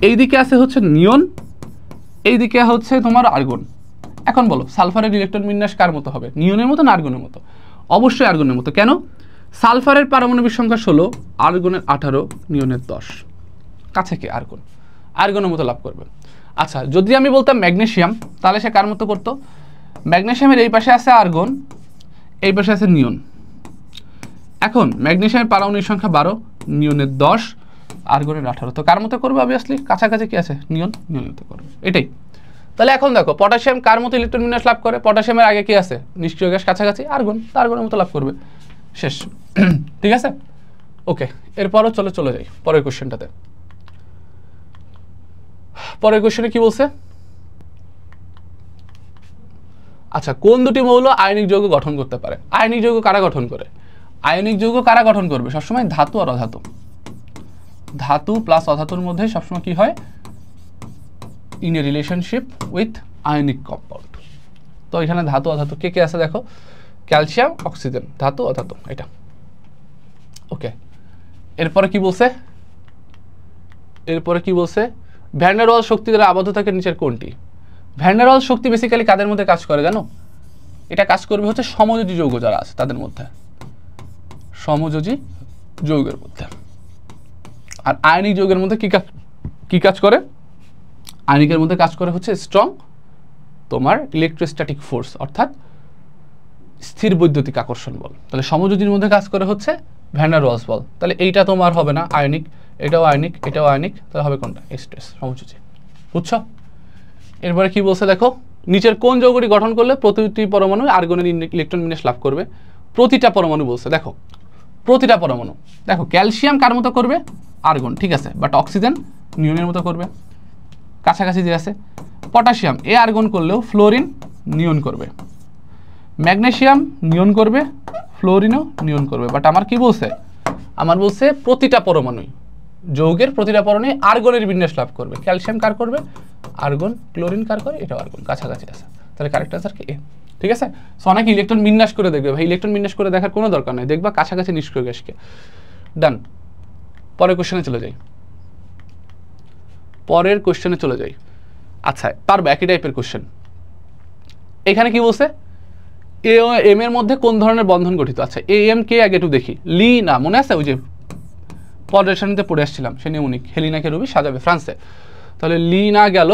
এই দিকে আছে হচ্ছে নিয়ন, এই দিকে হচ্ছে তোমার আর্গন। এখন বলো সালফারের ইলেকট্রন বিন্যাস কার মতো হবে? নিয়নের মতো না আর্গনের মতো? অবশ্যই আর্গনের মতো। কেন? সালফারের পারমাণবিক সংখ্যা 16, আর্গনের 18, নিয়নের 10, কাছে কে? আর্গনের মতো লাভ করবে। আচ্ছা, যদি আমি বলতাম ম্যাগনেসিয়াম, তাহলে সে কার মতো করতো? ম্যাগনেসিয়ামের এই পাশে আছে আর্গন, এই পাশে আছে নিয়ন। এখন ম্যাগনেসিয়ামের পারমাণবিক সংখ্যা 12, নিয়নের 10, আর্গনের 18, তো কার মতো করবে? অবভিয়াসলি কাছাকাছি কি আছে? নিয়নের মতো করবে, এটাই। তাহলে এখন দেখো পটাশিয়াম কার মতো ইলেকট্রন বিন্যাস লাভ করে? পটাশিয়ামের আগে কি আছে? নিষ্ক্রিয় গ্যাস, কাছাকাছি আর্গন, তো আর্গনের মতো লাভ করবে, শেষ। ঠিক আছে, ওকে। এরপরও চলে যাই পরের কোশ্চেনটাতে। পরের কোশ্চেনে কি বলছে? আচ্ছা, কোন দুটি মৌল আয়নিক যৌগ গঠন করতে পারে? আয়নিক যৌগ কারা গঠন করে? আয়নিক যৌগ কারা গঠন করবে? সবসময় ধাতু আর অধাতু। ধাতু প্লাস অধাতুর মধ্যে সবসময় কি হয়? In a relationship with ionic compound. তো এখানে ধাতু অধাতু কে কে আছে দেখো, ক্যালসিয়াম, অক্সিজেন, ধাতু অধাতু, এটা। ওকে, এরপরে কি বলছে? ভ্যান ডার ওয়ালস শক্তি দ্বারা আবদ্ধ থাকে নিচের কোনটি? ভ্যান ডার ওয়ালস শক্তি বেসিক্যালি কাদের মধ্যে কাজ করে জানো? এটা কাজ করবে হচ্ছে সমযোজী যৌগ যারা আছে তাদের মধ্যে, সমযোজী যৌগের মধ্যে। আর আয়নিক যৌগের মধ্যে কি কাজ করে? আয়নিকের মধ্যে কাজ করে হচ্ছে স্ট্রং তোমার ইলেকট্রোস্ট্যাটিক ফোর্স, অর্থাৎ স্থির বৈদ্যুতিক আকর্ষণ বল। তাহলে সমযোজীর মধ্যে কাজ করে হচ্ছে ভ্যান ডার ওয়ালস বল। তাহলে এইটা তোমার হবে না আয়নিক, এটাও আয়নিক, এটাও আয়নিক, তাহলে হবে কোনটা? স্ট্রেস, সমযোজী। বুঝছো? এরপরে কি বলছে দেখো, নিচের কোন যৌগটি গঠন করলে প্রতিটি পরমাণু আর্গনের ইলেকট্রন বিন্যাস লাভ করবে? প্রতিটা পরমাণু বলছে, দেখো প্রতিটা পরমাণু। দেখো ক্যালসিয়াম কার মতো করবে? আর্গন, ঠিক আছে, বাট অক্সিজেন নিয়নের মতো করবে, কাছাকাছি যে আছে। পটাশিয়াম এ আর্গন করলেও ফ্লোরিন নিয়ন করবে, ম্যাগনেসিয়াম নিয়ন করবে, ফ্লোরিনও নিয়ন করবে। বাট আমার কি বলছে? আমার বলছে প্রতিটা পরমাণুই, যৌগের প্রতিটা পরমাণুই আর্গনের বিন্যাস লাভ করবে। ক্যালসিয়াম কার করবে? আর্গন। ক্লোরিন কার করে? এটাও আর্গন, কাছাকাছি আছে। তাহলে কারেক্ট আনসার কি? এ। ঠিক আছে। সো অনেকে ইলেকট্রন বিন্যাস করে দেখবে, ভাই ইলেকট্রন বিন্যাস করে দেখার কোনো দরকার নেই, দেখবা কাছাকাছি নিষ্ক্রিয় গ্যাসকে। ডান। পরের কোশ্চেনে চলে যাই। আচ্ছা, পারবে একই টাইপের কোশ্চেন। এখানে কি বলছে? এ ও এম এর মধ্যে কোন ধরনের বন্ধন গঠিত? আচ্ছা এ এম কে আগে একটু দেখি। লি না, মনে আছে ওই যে পরেশানিতে পড়ে আসছিলাম, সে নিউমনিক, হেলিনাকে রুবি সাজাবে ফ্রান্সে। তাহলে লি না গেল।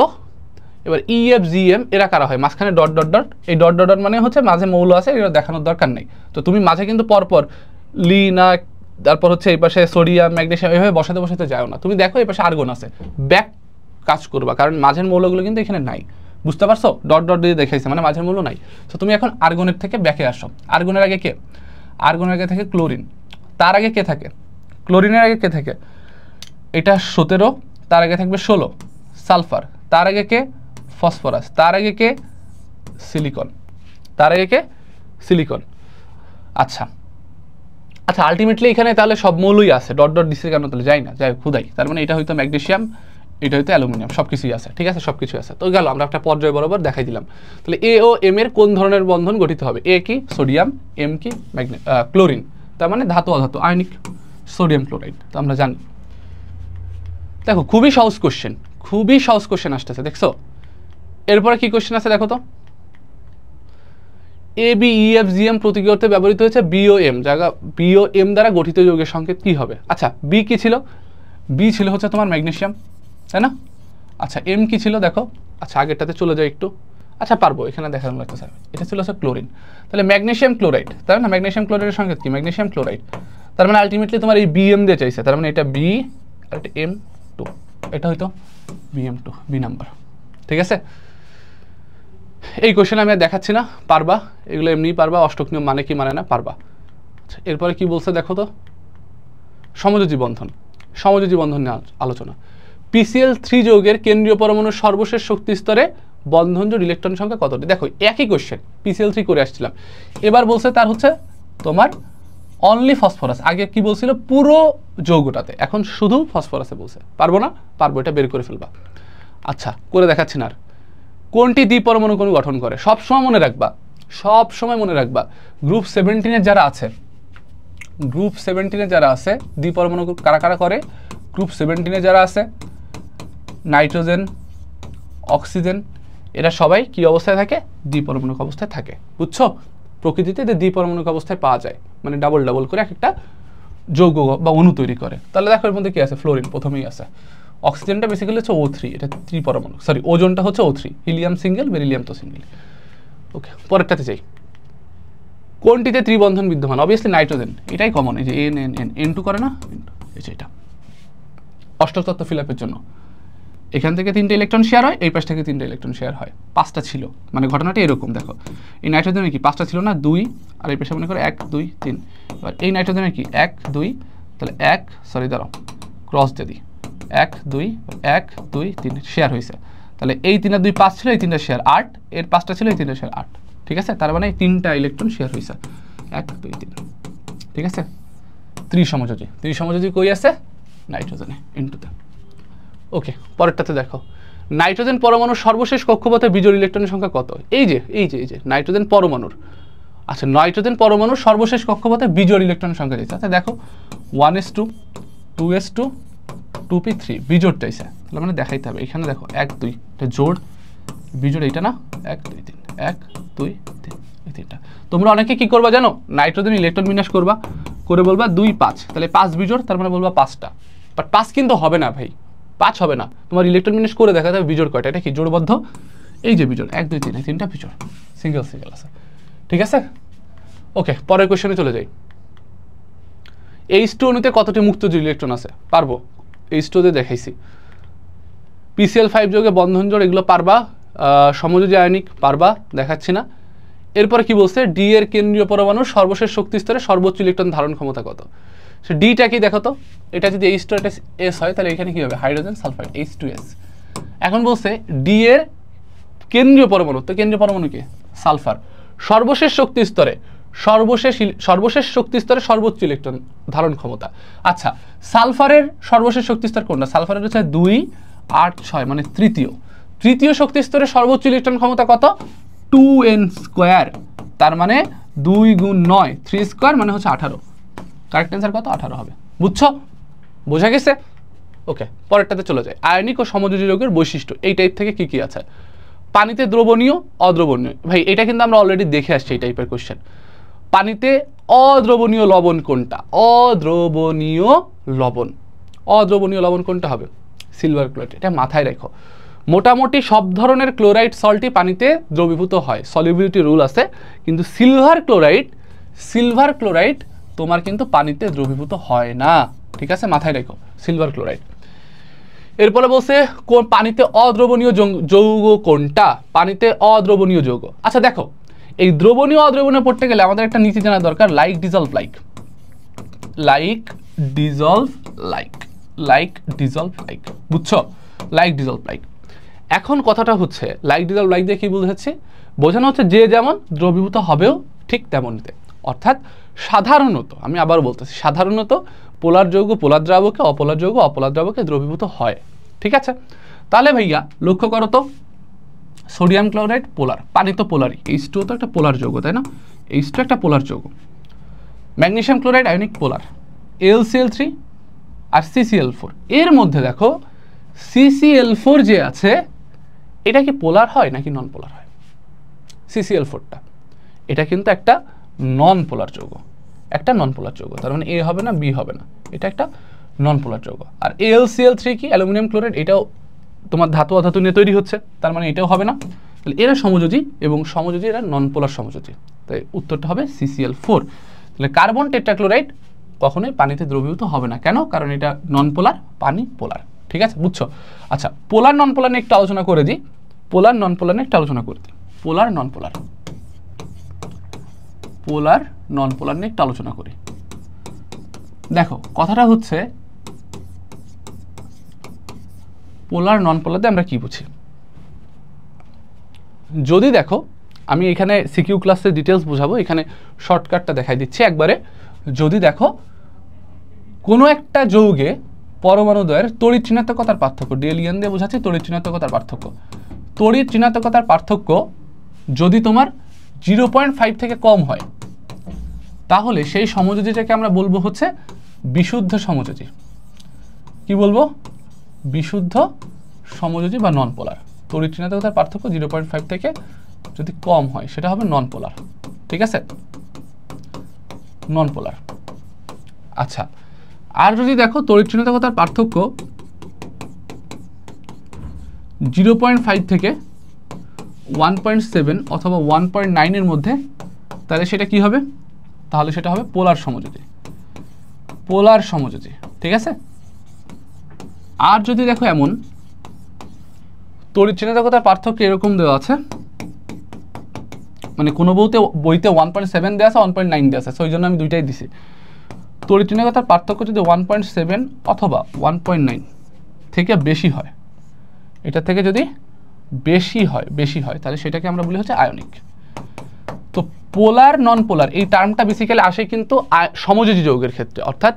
এবার ই এফ জি এম এরা কারা হয়? মাঝখানে ডট ডট ডট, এই ডট ডট ডট মানে হচ্ছে মাঝে মৌল আছে, এটা দেখানোর দরকার নেই। তো তুমি মাঝে কিন্তু পরপর লি না, তারপর হচ্ছে এই পাশে সোডিয়াম ম্যাগনেসিয়াম এভাবে বসাতে বসাতে যাও না, তুমি দেখো এই পাশে আর্গন আছে, ব্যাক কাজ করবা, কারণ মাঝের মৌলগুলো কিন্তু এখানে নাই, বুঝতে পারছো? ডট ডট দিয়ে দেখাইছে মানে মাঝের মৌল নাই। তো তুমি এখন আর্গনের থেকে ব্যাকে আসো। আর্গনের আগে কে? আর্গনের আগে থাকে ক্লোরিন, তার আগে কে থাকে? ক্লোরিনের আগে কে থাকে? এটা 17, তার আগে থাকবে 16 সালফার, তার আগে কে? ফসফরাস, তার আগে কে? সিলিকন, তার আগে কে? সিলিকন। আচ্ছা আচ্ছা, আলটিমেটলি এখানে তাহলে সব মৌলই আছে, ডট ডট দিচ্ছে কেন তাহলে? যাই না, যাই খুদাই, তার মানে এটা হয়তো ম্যাগনেসিয়াম, এটা হয়তো অ্যালুমিনিয়াম, সব কিছুই আছে, ঠিক আছে, সব কিছু আছে। তো গেল, আমরা একটা পর্যায় বরাবর দেখাই দিলাম। তাহলে এ ও এম এর কোন ধরনের বন্ধন গঠিত হবে? এ কি? সোডিয়াম, এম কি? ক্লোরিন, তার মানে ধাতু অধাতু, আয়নিক, সোডিয়াম ক্লোরাইড, তো আমরা জানি। দেখো খুবই সহজ কোশ্চেন, খুবই সহজ কোশ্চেন আসতেছে, দেখছো? এরপরে কি কোশ্চেন আছে দেখো তো। A B E F G M প্রতীক অর্থে ব্যবহৃত হয়েছে বিওএম, জায়গা বিওএম দ্বারা গঠিত যৌগের সংকেত কি হবে? আচ্ছা বি কি ছিল? বি ছিল হচ্ছে তোমার ম্যাগনেসিয়াম, তাই না? আচ্ছা এম কি ছিল দেখো? আচ্ছা আগেরটাতে চলে যাই একটু। আচ্ছা পারবো, এখানে দেখানো লাগতেছে, এটা ছিল হচ্ছে ক্লোরিন, তাহলে ম্যাগনেসিয়াম ক্লোরাইড, তাই না? ম্যাগনেসিয়াম ক্লোরাইডের সংকেত কি? ম্যাগনেসিয়াম ক্লোরাইড, তার মানে আলটিমেটলি তোমার এই বিএম দিয়ে চাইছে, তার মানে এটা বি আর এটা এম টু, এটা হয়তো বিএম টু, বি নাম্বার, ঠিক আছে? এই কোশ্চেন আমি আর দেখাচ্ছি না, পারবা, এগুলো এমনিই পারবা, অষ্টক নিয়ম মানে কি মানে না পারবা। আচ্ছা এরপরে কি বলছে দেখো তো। সমযোজী বন্ধন, সমযোজী বন্ধন নিয়ে আলোচনা। PCl3 যৌগের কেন্দ্রীয় পরমাণুর সর্বশেষ শক্তি স্তরে বন্ধনজোড় ইলেকট্রন সংখ্যা কতটি? দেখো একই কোশ্চেন, PCl3 করে আসছিলাম, এবার বলছে তার হচ্ছে তোমার অনলি ফসফরাস, আগে কি বলছিল পুরো যৌগটাতে, এখন শুধু ফসফরাসে বলছে। পারবো না? পারবো, এটা বের করে ফেলবা। আচ্ছা করে দেখাচ্ছি না আর। কোনটি দ্বিপরমাণু অণু গঠন করে? সবসময় মনে রাখবা, সব সময় মনে রাখবা, গ্রুপ 17 যারা আছে, গ্রুপ 17 যারা আছে দ্বিপরমাণু কারা কারা করে? গ্রুপ 17 যারা আছে নাইট্রোজেন, অক্সিজেন, এরা সবাই কি অবস্থায় থাকে? দ্বিপরমাণুক অবস্থায় থাকে, বুঝছো? প্রকৃতিতে এদের দ্বিপরমাণুক অবস্থায় পাওয়া যায়, মানে ডাবল ডাবল করে এক একটা যৌগ বা অণু তৈরি করে। তাহলে দেখো এর মধ্যে কি আছে? ফ্লোরিন প্রথমেই আছে। অক্সিজেনটা বেসিক্যালি হচ্ছে O3, এটা ত্রিপরমাণু, সরি ওজনটা হচ্ছে O3, হিলিয়াম সিঙ্গেল, বেরিলিয়াম তো সিঙ্গেল। ওকে পরেরটাতে যাই। কোনটিতে ত্রিবন্ধন বিদ্যমান? অবভিয়াসলি নাইট্রোজেন, এটাই কমন, এই যে এন এন এন এন টু করে না, এই যে এটা অষ্টক তত্ত্ব ফিল আপের জন্য। এখান থেকে 3টে ইলেকট্রন শেয়ার হয়, এই পাশ থেকে 3টে ইলেকট্রন শেয়ার হয়, 5টা ছিল, মানে ঘটনাটা এরকম দেখো, এই নাইট্রোজেনের কি 5টা ছিল না, 2, আর এই পাশে মনে করো 1 2 3, এবার এই নাইট্রোজেনের কি 1 2, তাহলে 1 সরি দাঁড়াও ক্রস দিয়ে দিই, 1 2 1 2 3 শেয়ার হয়েছে, তাহলে এই 3 আর 2 5 ছিল, এই 3টা শেয়ার 8, এর 5টা ছিল, এই 3টা শেয়ার 8, ঠিক আছে? তার মানে এই 3টা ইলেকট্রন শেয়ার হয়েছে 1 2 3, ঠিক আছে? ত্রিসমযোজী, ত্রিসমযোজী কই আছে? নাইট্রোজেনে ইনটুতে। ওকে পরেরটাতে দেখো, নাইট্রোজেন পরমাণুর সর্বশেষ কক্ষপথে বিজোড় ইলেকট্রনের সংখ্যা কত? এই যে এই যে এই যে নাইট্রোজেন পরমাণুর, আচ্ছা নাইট্রোজেন পরমাণুর সর্বশেষ কক্ষপথে বিজোড় ইলেকট্রনের সংখ্যা দিয়েছে। আচ্ছা দেখো 1s2 2s2 2p3 বিজোড় চাইছে, তাহলে মানে দেখাইতে হবে, এখানে দেখো 1 2 এটা জোড়, বিজোড় এইটা না, 1 2 3 1 2 3, এই তিনটা। তোমরা অনেকে কি করবা জানো? নাইট্রোজেন ইলেকট্রন বিন্যাস করবা, করে বলবা 2 5, তাহলে 5 বিজোড়, তার মানে বলবা 5টা, বাট 5 কিন্তু হবে না ভাই, 5 হবে না, তোমার ইলেকট্রন বিন্যাস করে দেখা যাবে বিজোড় কয়টা, এটা কি জোড়বদ্ধ, এই যে বিজোড় 1 2 3, এই 3টা বিজোড়, সিঙ্গেল সিঙ্গেল আছে, ঠিক আছে? ওকে পরের কোশ্চেনে চলে যাই। H2 অণুতে কতটি মুক্ত ইলেকট্রন আছে? পারবো, H2 তে দেখাইছি। PCl5 যৌগে বন্ধন জোড় এগুলো পারবা, সমযোজী আয়নিক পারবা, দেখাচ্ছি না। এরপরে কি বলছে? ডি এর কেন্দ্রীয় পরমাণুর সর্বশেষ শক্তি স্তরে সর্বোচ্চ ইলেকট্রন ধারণ ক্ষমতা কত? সে ডিটা কি দেখো তো, এটা যদি H2 এটা S হয় তাহলে এখানে কি হবে? Hydrogen sulphide H2S। এখন বলছে ডি এর কেন্দ্রীয় পরমাণু, তো কেন্দ্রীয় পরমাণু কি? সালফার, সর্বশেষ শক্তি স্তরে সর্বশেষ শক্তি স্তরে সর্বোচ্চ ইলেকট্রন ধারণ ক্ষমতা। আচ্ছা সালফারের সর্বশেষ শক্তি স্তর কোনটা? সালফারের হচ্ছে 2 8 6, মানে তৃতীয় শক্তি স্তরে সর্বোচ্চ ইলেকট্রন ক্ষমতা কত? 2n স্কয়ার, তার মানে 2 গুণ 9 3 স্কয়ার, মানে হচ্ছে 18। কারেক্ট অ্যান্সার কত? 18 হবে, বুঝছো? বোঝা গেছে? ওকে পরেরটাতে চলে যায়। আয়নিক ও সমযোজী যৌগের বৈশিষ্ট্য এই টাইপ থেকে কি কি আছে? পানিতে দ্রবণীয় অদ্রবণীয়, ভাই এটা কিন্তু আমরা অলরেডি দেখে আসছি এই টাইপের কোশ্চেন। পানিতে অদ্রবণীয় লবণ কোনটা? অদ্রবণীয় লবণ, অদ্রবণীয় লবণ কোনটা হবে? Silver chloride. এটা মাথায় রেখো। মোটামুটি সব ধরনের ক্লোরাইড সল্টই পানিতে দ্রবীভূত হয়, সলিবিলিটি রুল আছে, কিন্তু সিলভার ক্লোরাইড তোমার কিন্তু পানিতে দ্রবীভূত হয় না, ঠিক আছে, মাথায় রেখো সিলভার ক্লোরাইড। এরপরে বলছে কোন পানিতে অদ্রবণীয় যৌগ কোনটা? পানিতে অদ্রবণীয় যৌগ। আচ্ছা দেখো, এই দ্রবণীয় অদ্রবণীয় পড়তে গেলে আমাদের একটা নীতি জানা দরকার, like dissolve like, like dissolve like, like dissolve like, বুঝছো? Like dissolve like. এখন কথাটা হচ্ছে লাইক ডিজলভ লাইক দিয়ে কি বোঝাচ্ছে? বোঝানো হচ্ছে যে যেমন দ্রবীভূত হবেও ঠিক তেমনতে। অর্থাৎ সাধারণত, আমি আবার বলতেছি, সাধারণত পোলার যৌগ পোলার দ্রাবকে, অপোলার যৌগ অপোলার দ্রাবকে দ্রবীভূত হয়, ঠিক আছে? তাহলে ভাইয়া লক্ষ্য করো তো, সোডিয়াম ক্লোরাইড পোলার, পানি তো পোলারই, H2O তো একটা পোলার যৌগ, তাই না? H2 একটা পোলার যৌগ। ম্যাগনেসিয়াম ক্লোরাইড আয়নিক পোলার, AlCl3 আর CCl4। এর মধ্যে দেখো CCl4 যে আছে, এটা কি পোলার হয় নাকি নন পোলার হয়? CCl4টা, এটা কিন্তু একটা নন পোলার যৌগ, একটা নন পোলার যৌগ। তার মানে A হবে না, B হবে না, এটা একটা নন পোলার যৌগ। আর AlCl3 কি? অ্যালুমিনিয়াম ক্লোরাইড, এটাও তোমার ধাতু অধাতু নিয়ে তৈরি হচ্ছে, তার মানে এটাও হবে না। তাহলে এরা সমযোজী, এবং সমযোজী এরা নন পোলার সমযোজী, তাই উত্তরটা হবে CCl4। তাহলে কার্বন টেট্রাক্লোরাইড কখনোই পানিতে দ্রবীভূত হবে না, কেন? কারণ এটা নন পোলার, পানি পোলার, ঠিক আছে, বুঝছো? আচ্ছা, পোলার নন পোলার নিয়ে একটু আলোচনা করে দিই, পোলার নন পোলার নিয়ে একটু আলোচনা করে দিই, পোলার নন পোলার, পোলার নন পোলার নিয়ে একটু আলোচনা করি। দেখো কথাটা হচ্ছে, পোলার নন পোলারতে আমরা কি বুঝি? যদি দেখো, আমি এখানে সিকিউ ক্লাসের ডিটেলস বুঝাবো, এখানে শর্টকাটটা দেখাই দিচ্ছি একবারে। যদি দেখো কোনো একটা যৌগে পরমাণুদ্বয়ের তড়িৎ ঋণাত্মকতার পার্থক্য, ডিএলিএন দিয়ে বোঝাচ্ছি তড়িৎ ঋণাত্মকতার পার্থক্য, তড়িৎ ঋণাত্মকতার পার্থক্য যদি তোমার 0.5 থেকে কম হয়, তাহলে সেই সমযোজীটাকে আমরা বলবো হচ্ছে বিশুদ্ধ সমযোজী। কি বলবো? বিশুদ্ধ সমযোজী বা নন পোলার। তড়িৎ ঋণাত্মকতার পার্থক্য 0.5 থেকে যদি কম হয়, সেটা হবে নন পোলার, ঠিক আছে, নন পোলার। আচ্ছা, আর যদি দেখো তড়িৎ ঋণাত্মকতার পার্থক্য 0.5 থেকে 1.7 অথবা 1.9 এর মধ্যে, তাহলে সেটা কি হবে? তাহলে সেটা হবে পোলার সমযোজী, পোলার সমযোজী, ঠিক আছে। আর যদি দেখো এমন তড়িৎ ঋণাত্মকতার পার্থক্য এরকম দেওয়া আছে, মানে কোনো বইতে 1.7 দেওয়া আছে, 1.9 দেওয়া আছে, ওই জন্য আমি দুইটাই দিছি। তড়িৎ ঋণাত্মকতার পার্থক্য যদি 1.7 অথবা 1.9 থেকে বেশি হয়, এটা থেকে যদি বেশি হয় তাহলে সেটাকে আমরা বলি হচ্ছে আয়নিক। তো পোলার নন পোলার এই টার্মটা বেসিক্যালি আসে কিন্তু সমযোজী যৌগের ক্ষেত্রে, অর্থাৎ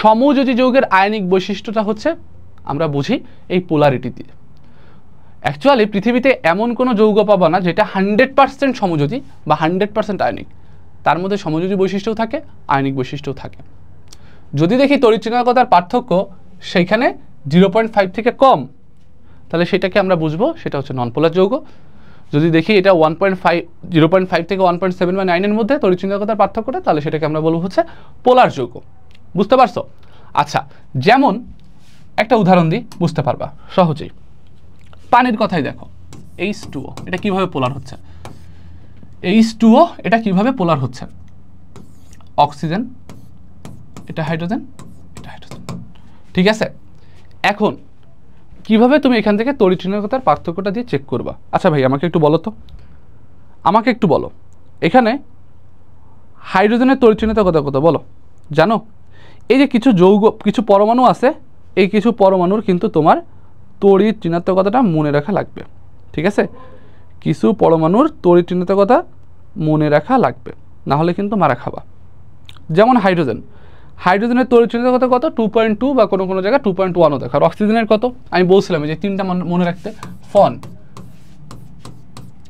সমযোজী যৌগের আয়নিক বৈশিষ্ট্যটা হচ্ছে আমরা বুঝি এই পোলারিটি দিয়ে। অ্যাকচুয়ালি পৃথিবীতে এমন কোনো যৌগ পাবা না যেটা 100% সমযোজী বা 100% আয়নিক, তার মধ্যে সমযোজী বৈশিষ্ট্যও থাকে, আয়নিক বৈশিষ্ট্যও থাকে। যদি দেখি তড়িৎ ঋণাত্মকতার পার্থক্য সেইখানে 0.5 থেকে কম, তাহলে সেটাকে আমরা বুঝবো সেটা হচ্ছে নন পোলার যৌগ। যদি দেখি এটা 0.5 থেকে 1.7 বা 9 এর মধ্যে তড়িৎ ঋণাত্মকতার পার্থক্যটা, তাহলে সেটাকে আমরা বলবো হচ্ছে পোলার যৌগ। বুঝতে পারছো? আচ্ছা, যেমন একটা উদাহরণ দিই, বুঝতে পারবা সহজেই। পানির কথাই দেখো, H2O এটা কিভাবে পোলার হচ্ছে? H2O এটা কিভাবে পোলার হচ্ছে? অক্সিজেন, এটা হাইড্রোজেন, এটা হাইড্রোজেন, ঠিক আছে। এখন কিভাবে তুমি এখান থেকে তড়িৎ ঋণাত্মকতার পার্থক্যটা দিয়ে চেক করবা? আচ্ছা ভাই আমাকে একটু বলো তো, আমাকে একটু বলো, এখানে হাইড্রোজেনের তড়িৎ ঋণাত্মকতা কত বলো? জানো? এই যে কিছু যৌগ, কিছু পরমাণু আছে, এই কিছু পরমাণুর কিন্তু তোমার তড়িৎ ঋণাত্মকতাটা মনে রাখা লাগবে, ঠিক আছে। কিছু পরমাণুর তড়িৎ ঋণাত্মকতা মনে রাখা লাগবে, না হলে কিন্তু মারা খাবা। যেমন হাইড্রোজেন, হাইড্রোজেনের তড়িৎ ঋণাত্মকতা কত? 2.2 বা কোনো কোনো জায়গায় 2.1ও দেখা। আর অক্সিজেনের কত? আমি বলছিলাম যে তিনটা মনে রাখতে, ফন,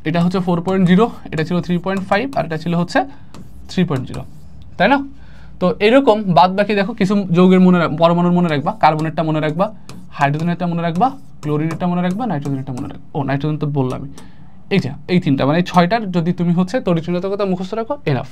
এটা হচ্ছে 4.0, এটা ছিল 3.5, আর এটা ছিল হচ্ছে 3.0, তাই না? তো এরকম বাদ বাকি দেখো কিছু যৌগের পরমাণুর মনে রাখবা, কার্বনেরটা মনে রাখবা, হাইড্রোজেনেরটা মনে রাখবা, ক্লোরিনেরটা মনে রাখবা, নাইট্রোজেনেরটা মনে রাখবা। ও নাইট্রোজেন তো বললামই, এই যে এই তিনটা মানে এই 6টার যদি তুমি হচ্ছে তড়িৎচুম্বকতা মুখস্থ রাখো এনাফ।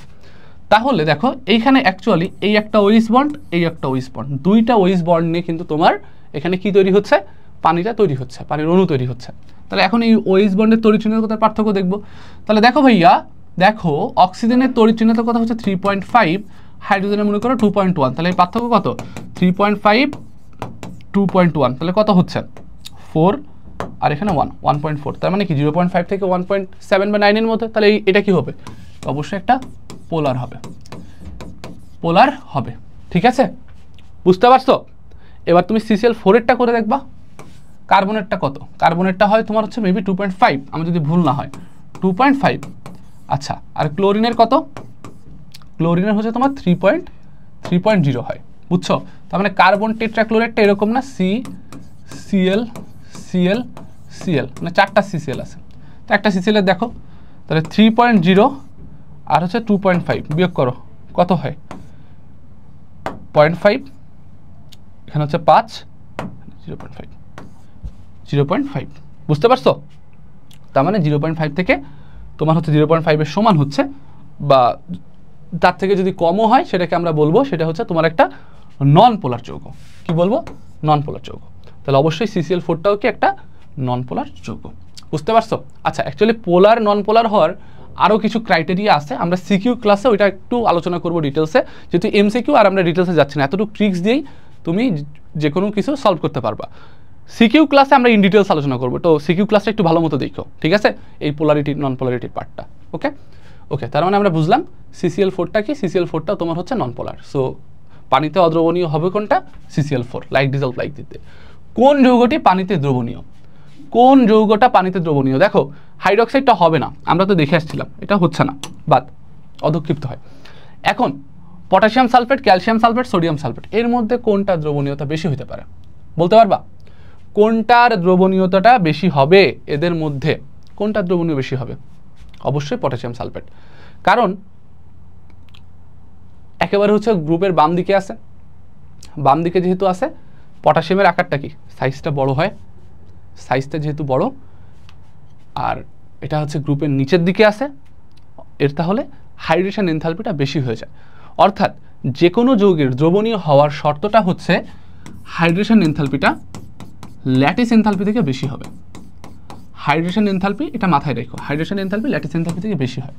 তাহলে দেখো এইখানে অ্যাকচুয়ালি এই একটা ওইস বন্ড, এই একটা ওইস বন্ড, দুইটা ওইস বন্ড নিয়ে কিন্তু তোমার এখানে কি তৈরি হচ্ছে, পানিটা তৈরি হচ্ছে, পানির অণু তৈরি হচ্ছে। তাহলে এখন এই ওইস বন্ডের তড়িৎচুম্বকতার পার্থক্য দেখবো। তাহলে দেখো ভাইয়া, দেখো অক্সিজেনের তড়িৎচুম্বকতা হচ্ছে 3.5, হাইড্রোজেনের মনে করো 2.1, তাহলে এই পার্থক্য কত, 3.5 2.1, তাহলে কত হচ্ছে 4, আর এখানে 1.4, তার মানে কি 0.5 থেকে 1.7 বা 9 এর মধ্যে। তাহলে এটা কি হবে, অবশ্যই একটা পোলার হবে, পোলার হবে। ঠিক আছে, বুঝতে পারছো? এবার তুমি CCl4 এরটা করে দেখবা, কার্বনেরটা কত, কার্বনেরটা হয় তোমার হচ্ছে মেবি 2.5, আমি যদি ভুল না হয় 2.5। আচ্ছা, আর ক্লোরিনের কত, ক্লোরিনের হচ্ছে তোমার 3.0 হয়, বুঝছো? তার মানে কার্বন টেট্রাক্লোরাইডটা এরকম না, CCl CL CL, মানে 4টা CCl আছে। তো একটা CCl এর দেখো, তাহলে 3.0 আর হচ্ছে 2.5 বিয়োগ করো, কত হয় 0.5, এখানে হচ্ছে 5, 0.5, বুঝতে পারছো? তার মানে 0.5 থেকে তোমার হচ্ছে 0.5 এর সমান হচ্ছে, বা তার থেকে যদি কমও হয় সেটাকে আমরা বলবো সেটা হচ্ছে তোমার একটা নন পোলার যৌগ। কি বলবো, নন পোলার যৌগ। তাহলে অবশ্যই CCl4টাও কি একটা নন পোলার যৌগ, বুঝতে পারছো? আচ্ছা, অ্যাকচুয়ালি পোলার নন পোলার হওয়ার আরও কিছু ক্রাইটেরিয়া আছে, আমরা সিকিউ ক্লাসে ওইটা একটু আলোচনা করবো ডিটেলসে, যেহেতু এমসিকিউ আর আমরা ডিটেলসে যাচ্ছি না, এতটুকু ট্রিক্স দিয়েই তুমি যে কোনো কিছু সলভ করতে পারবা। সিকিউ ক্লাসে আমরা ইন ডিটেলস আলোচনা করবো, তো সিকিউ ক্লাসটা একটু ভালো মতো দেখো, ঠিক আছে, এই পোলারিটি নন পোলারিটির পার্টটা। ওকে ওকে, তার মানে আমরা বুঝলাম CCl4টা কি, CCl4টাও তোমার হচ্ছে নন পোলার। সো পানিতে অদ্রবণীয় হবে কোনটা, CCl4, লাইক ডিজলভ লাইক দিতে। কোন যৌগটি পানিতে দ্রবণীয়, কোন যৌগটা পানিতে দ্রবণীয়? দেখো হাইড্রোক্সাইডটা হবে না, আমরা তো দেখে আসছিলাম, এটা হচ্ছে না, বাদ, অধক্ষিপ্ত হয়। এখন potassium sulphate, calcium sulphate, sodium sulphate, এর মধ্যে কোনটা দ্রবণীয়তা বেশি হতে পারে, বলতে পারবা? কোনটার দ্রবণীয়তাটা বেশি হবে এদের মধ্যে, কোনটা দ্রবণীয় বেশি হবে? অবশ্যই পটাশিয়াম সালফেট, কারণ একেবারে হচ্ছে গ্রুপের বাম দিকে আছে, বাম দিকে যেহেতু আছে, পটাশিয়ামের আকারটা কি, সাইজটা বড় হয়, সাইজটা যেহেতু বড়, আর এটা হচ্ছে গ্রুপের নিচের দিকে আছে, এর তাহলে হাইড্রেশন এনথালপিটা বেশি হয়ে যায়। অর্থাৎ যে কোনো যৌগের দ্রবণীয় হওয়ার শর্তটা হচ্ছে হাইড্রেশন এনথালপিটা ল্যাটিস এনথালপি থেকে বেশি হবে। হাইড্রেশন এনথালপি, এটা মাথায় রেখো, হাইড্রেশন এনথালপি ল্যাটিস এনথালপি থেকে বেশি হয়,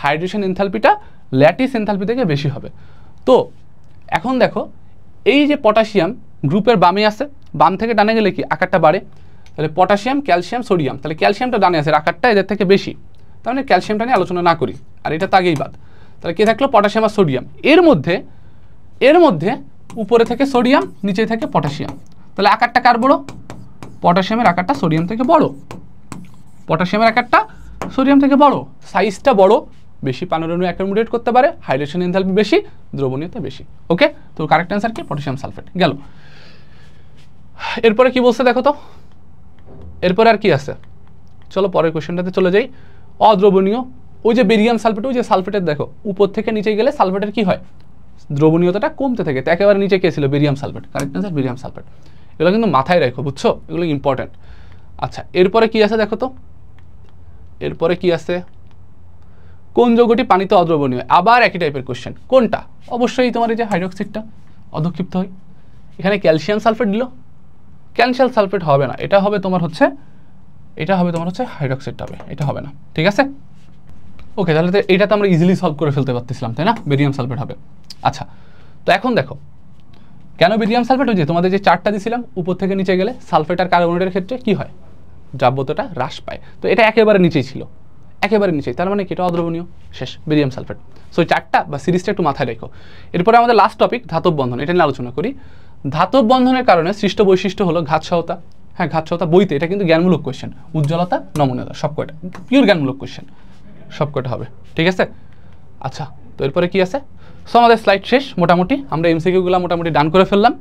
হাইড্রেশন এনথালপিটা ল্যাটিস এনথালপি থেকে বেশি হবে। তো এখন দেখো, এই যে পটাশিয়াম গ্রুপের বামে আছে, বাম থেকে ডানে গেলে কি আকারটা বাড়ে, তাহলে পটাশিয়াম, ক্যালসিয়াম, সোডিয়াম, তাহলে ক্যালসিয়ামটা ডানে আছে, আকারটা এদের থেকে বেশি, তার মানে ক্যালসিয়ামটা নিয়ে আলোচনা না করি, আর এটা তো আগেই বাদ। তাহলে কে থাকলো, পটাশিয়াম আর সোডিয়াম, এর মধ্যে উপরে থেকে সোডিয়াম, নিচে থেকে পটাশিয়াম, তাহলে আকারটা কার বড়, পটাশিয়ামের আকারটা সোডিয়াম থেকে বড়, পটাশিয়ামের আকারটা সোডিয়াম থেকে বড়, সাইজটা বড়, বেশি পানির অ্যাকোমোডেট করতে পারে, হাইড্রেশন এনথালপি বেশি, দ্রবণীয়তা বেশি। ওকে, তো কারেক্ট অ্যান্সার কি, পটাশিয়াম সালফেট গেল। এরপরে কি বলছে দেখো তো, এরপরে আর কি আছে, চলো পরের কোশ্চেনটাতে চলে যাই। অদ্রবণীয়, ওই যে বেরিয়াম সালফেট, ওই যে সালফেটের দেখো উপর থেকে নিচে গেলে সালফেটের কি হয়, দ্রবণীয়তাটা কমতে থাকে, তো একেবারে নিচে কে ছিল, barium sulphate, correct answer barium sulphate. এগুলো কিন্তু মাথায় রাখো, বুঝছো, এগুলো ইম্পর্টেন্ট। আচ্ছা, এরপরে কি আছে দেখো তো, এরপরে কি আছে, কোন যৌগটি পানিতে অদ্রবণীয়, আবার একই টাইপের কোশ্চেন, কোনটা, অবশ্যই তোমার এই যে হাইড্রোক্সাইডটা অধক্ষিপ্ত হয়। এখানে ক্যালসিয়াম সালফেট দিল, ক্যালসিয়াম সালফেট হবে না, এটা হবে তোমার হচ্ছে, এটা হবে তোমার হচ্ছে হাইড্রোক্সাইডটা হবে, এটা হবে না, ঠিক আছে। ওকে, তাহলে এটা তো আমরা ইজিলি সলভ করে ফেলতে পারতেছিলাম, তাই না, বেরিয়াম সালফেট হবে। আচ্ছা, তো এখন দেখো কেন বেরিয়াম সালফেট হয়েছে, তোমাদের যে চারটা দিয়েছিলাম উপর থেকে নিচে গেলে সালফেট আর কার্বনেটের ক্ষেত্রে কি হয়, দ্রাব্যতাটা হ্রাস পায়, তো এটা একেবারে নিচেই ছিল, একেবারে নিচেই, তার মানে কি এটা অদ্রবণীয়, শেষ, বেরিয়াম সালফেট। সো এই চারটা বা সিরিজটা একটু মাথায় রেখো। এরপরে আমাদের লাস্ট টপিক ধাতব বন্ধন, এটা নিয়ে আলোচনা করি। ধাতব বন্ধনের কারণে সৃষ্ট বৈশিষ্ট্য হলো ঘাত সহতা। হ্যাঁ, ঘাত সহতা বইতে, এটা কিন্তু জ্ঞানমূলক কোয়েশ্চেন, উজ্জ্বলতা, নমনীয়তা, সবকটা পিওর জ্ঞানমূলক কোয়েশ্চেন, সবকটা হবে, ঠিক আছে। আচ্ছা, তো এরপরে কি আছে, সো আমাদের স্লাইড শেষ মোটামুটি, আমরা এমসিকিউগুলো মোটামুটি ডান করে ফেললাম।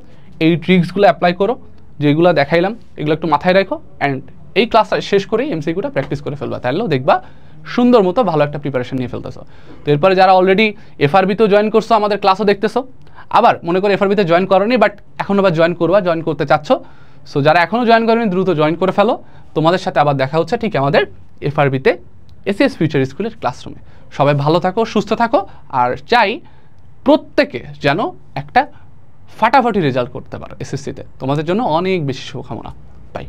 এই ট্রিক্সগুলো অ্যাপ্লাই করো, যেগুলো দেখাইলাম এগুলো একটু মাথায় রাখো, অ্যান্ড এই ক্লাসটা শেষ করেই এমসিকিউটা প্র্যাকটিস করে ফেলবা, তাহলেও দেখবা সুন্দর মতো ভালো একটা প্রিপারেশন নিয়ে ফেলতেছো। তো এরপরে যারা অলরেডি এফআরবিতেও জয়েন করছো, আমাদের ক্লাসও দেখতেছো, আবার মনে করো এফআরবিতে জয়েন করোনি বাট এখন আবার জয়েন করবা, জয়েন করতে চাচ্ছ, সো যারা এখনও জয়েন করেনি দ্রুত জয়েন করে ফেলো। তোমাদের সাথে আবার দেখা হচ্ছে ঠিক আমাদের FRB-তে এসএস ফিউচার স্কুলের ক্লাসরুমে। সবাই ভালো থাকো, সুস্থ থাকো, আর চাই প্রত্যেকে যেন একটা ফাটাফাটি রেজাল্ট করতে পারো SSC-তে। তোমাদের জন্য অনেক বেশি শুভকামনা। বাই।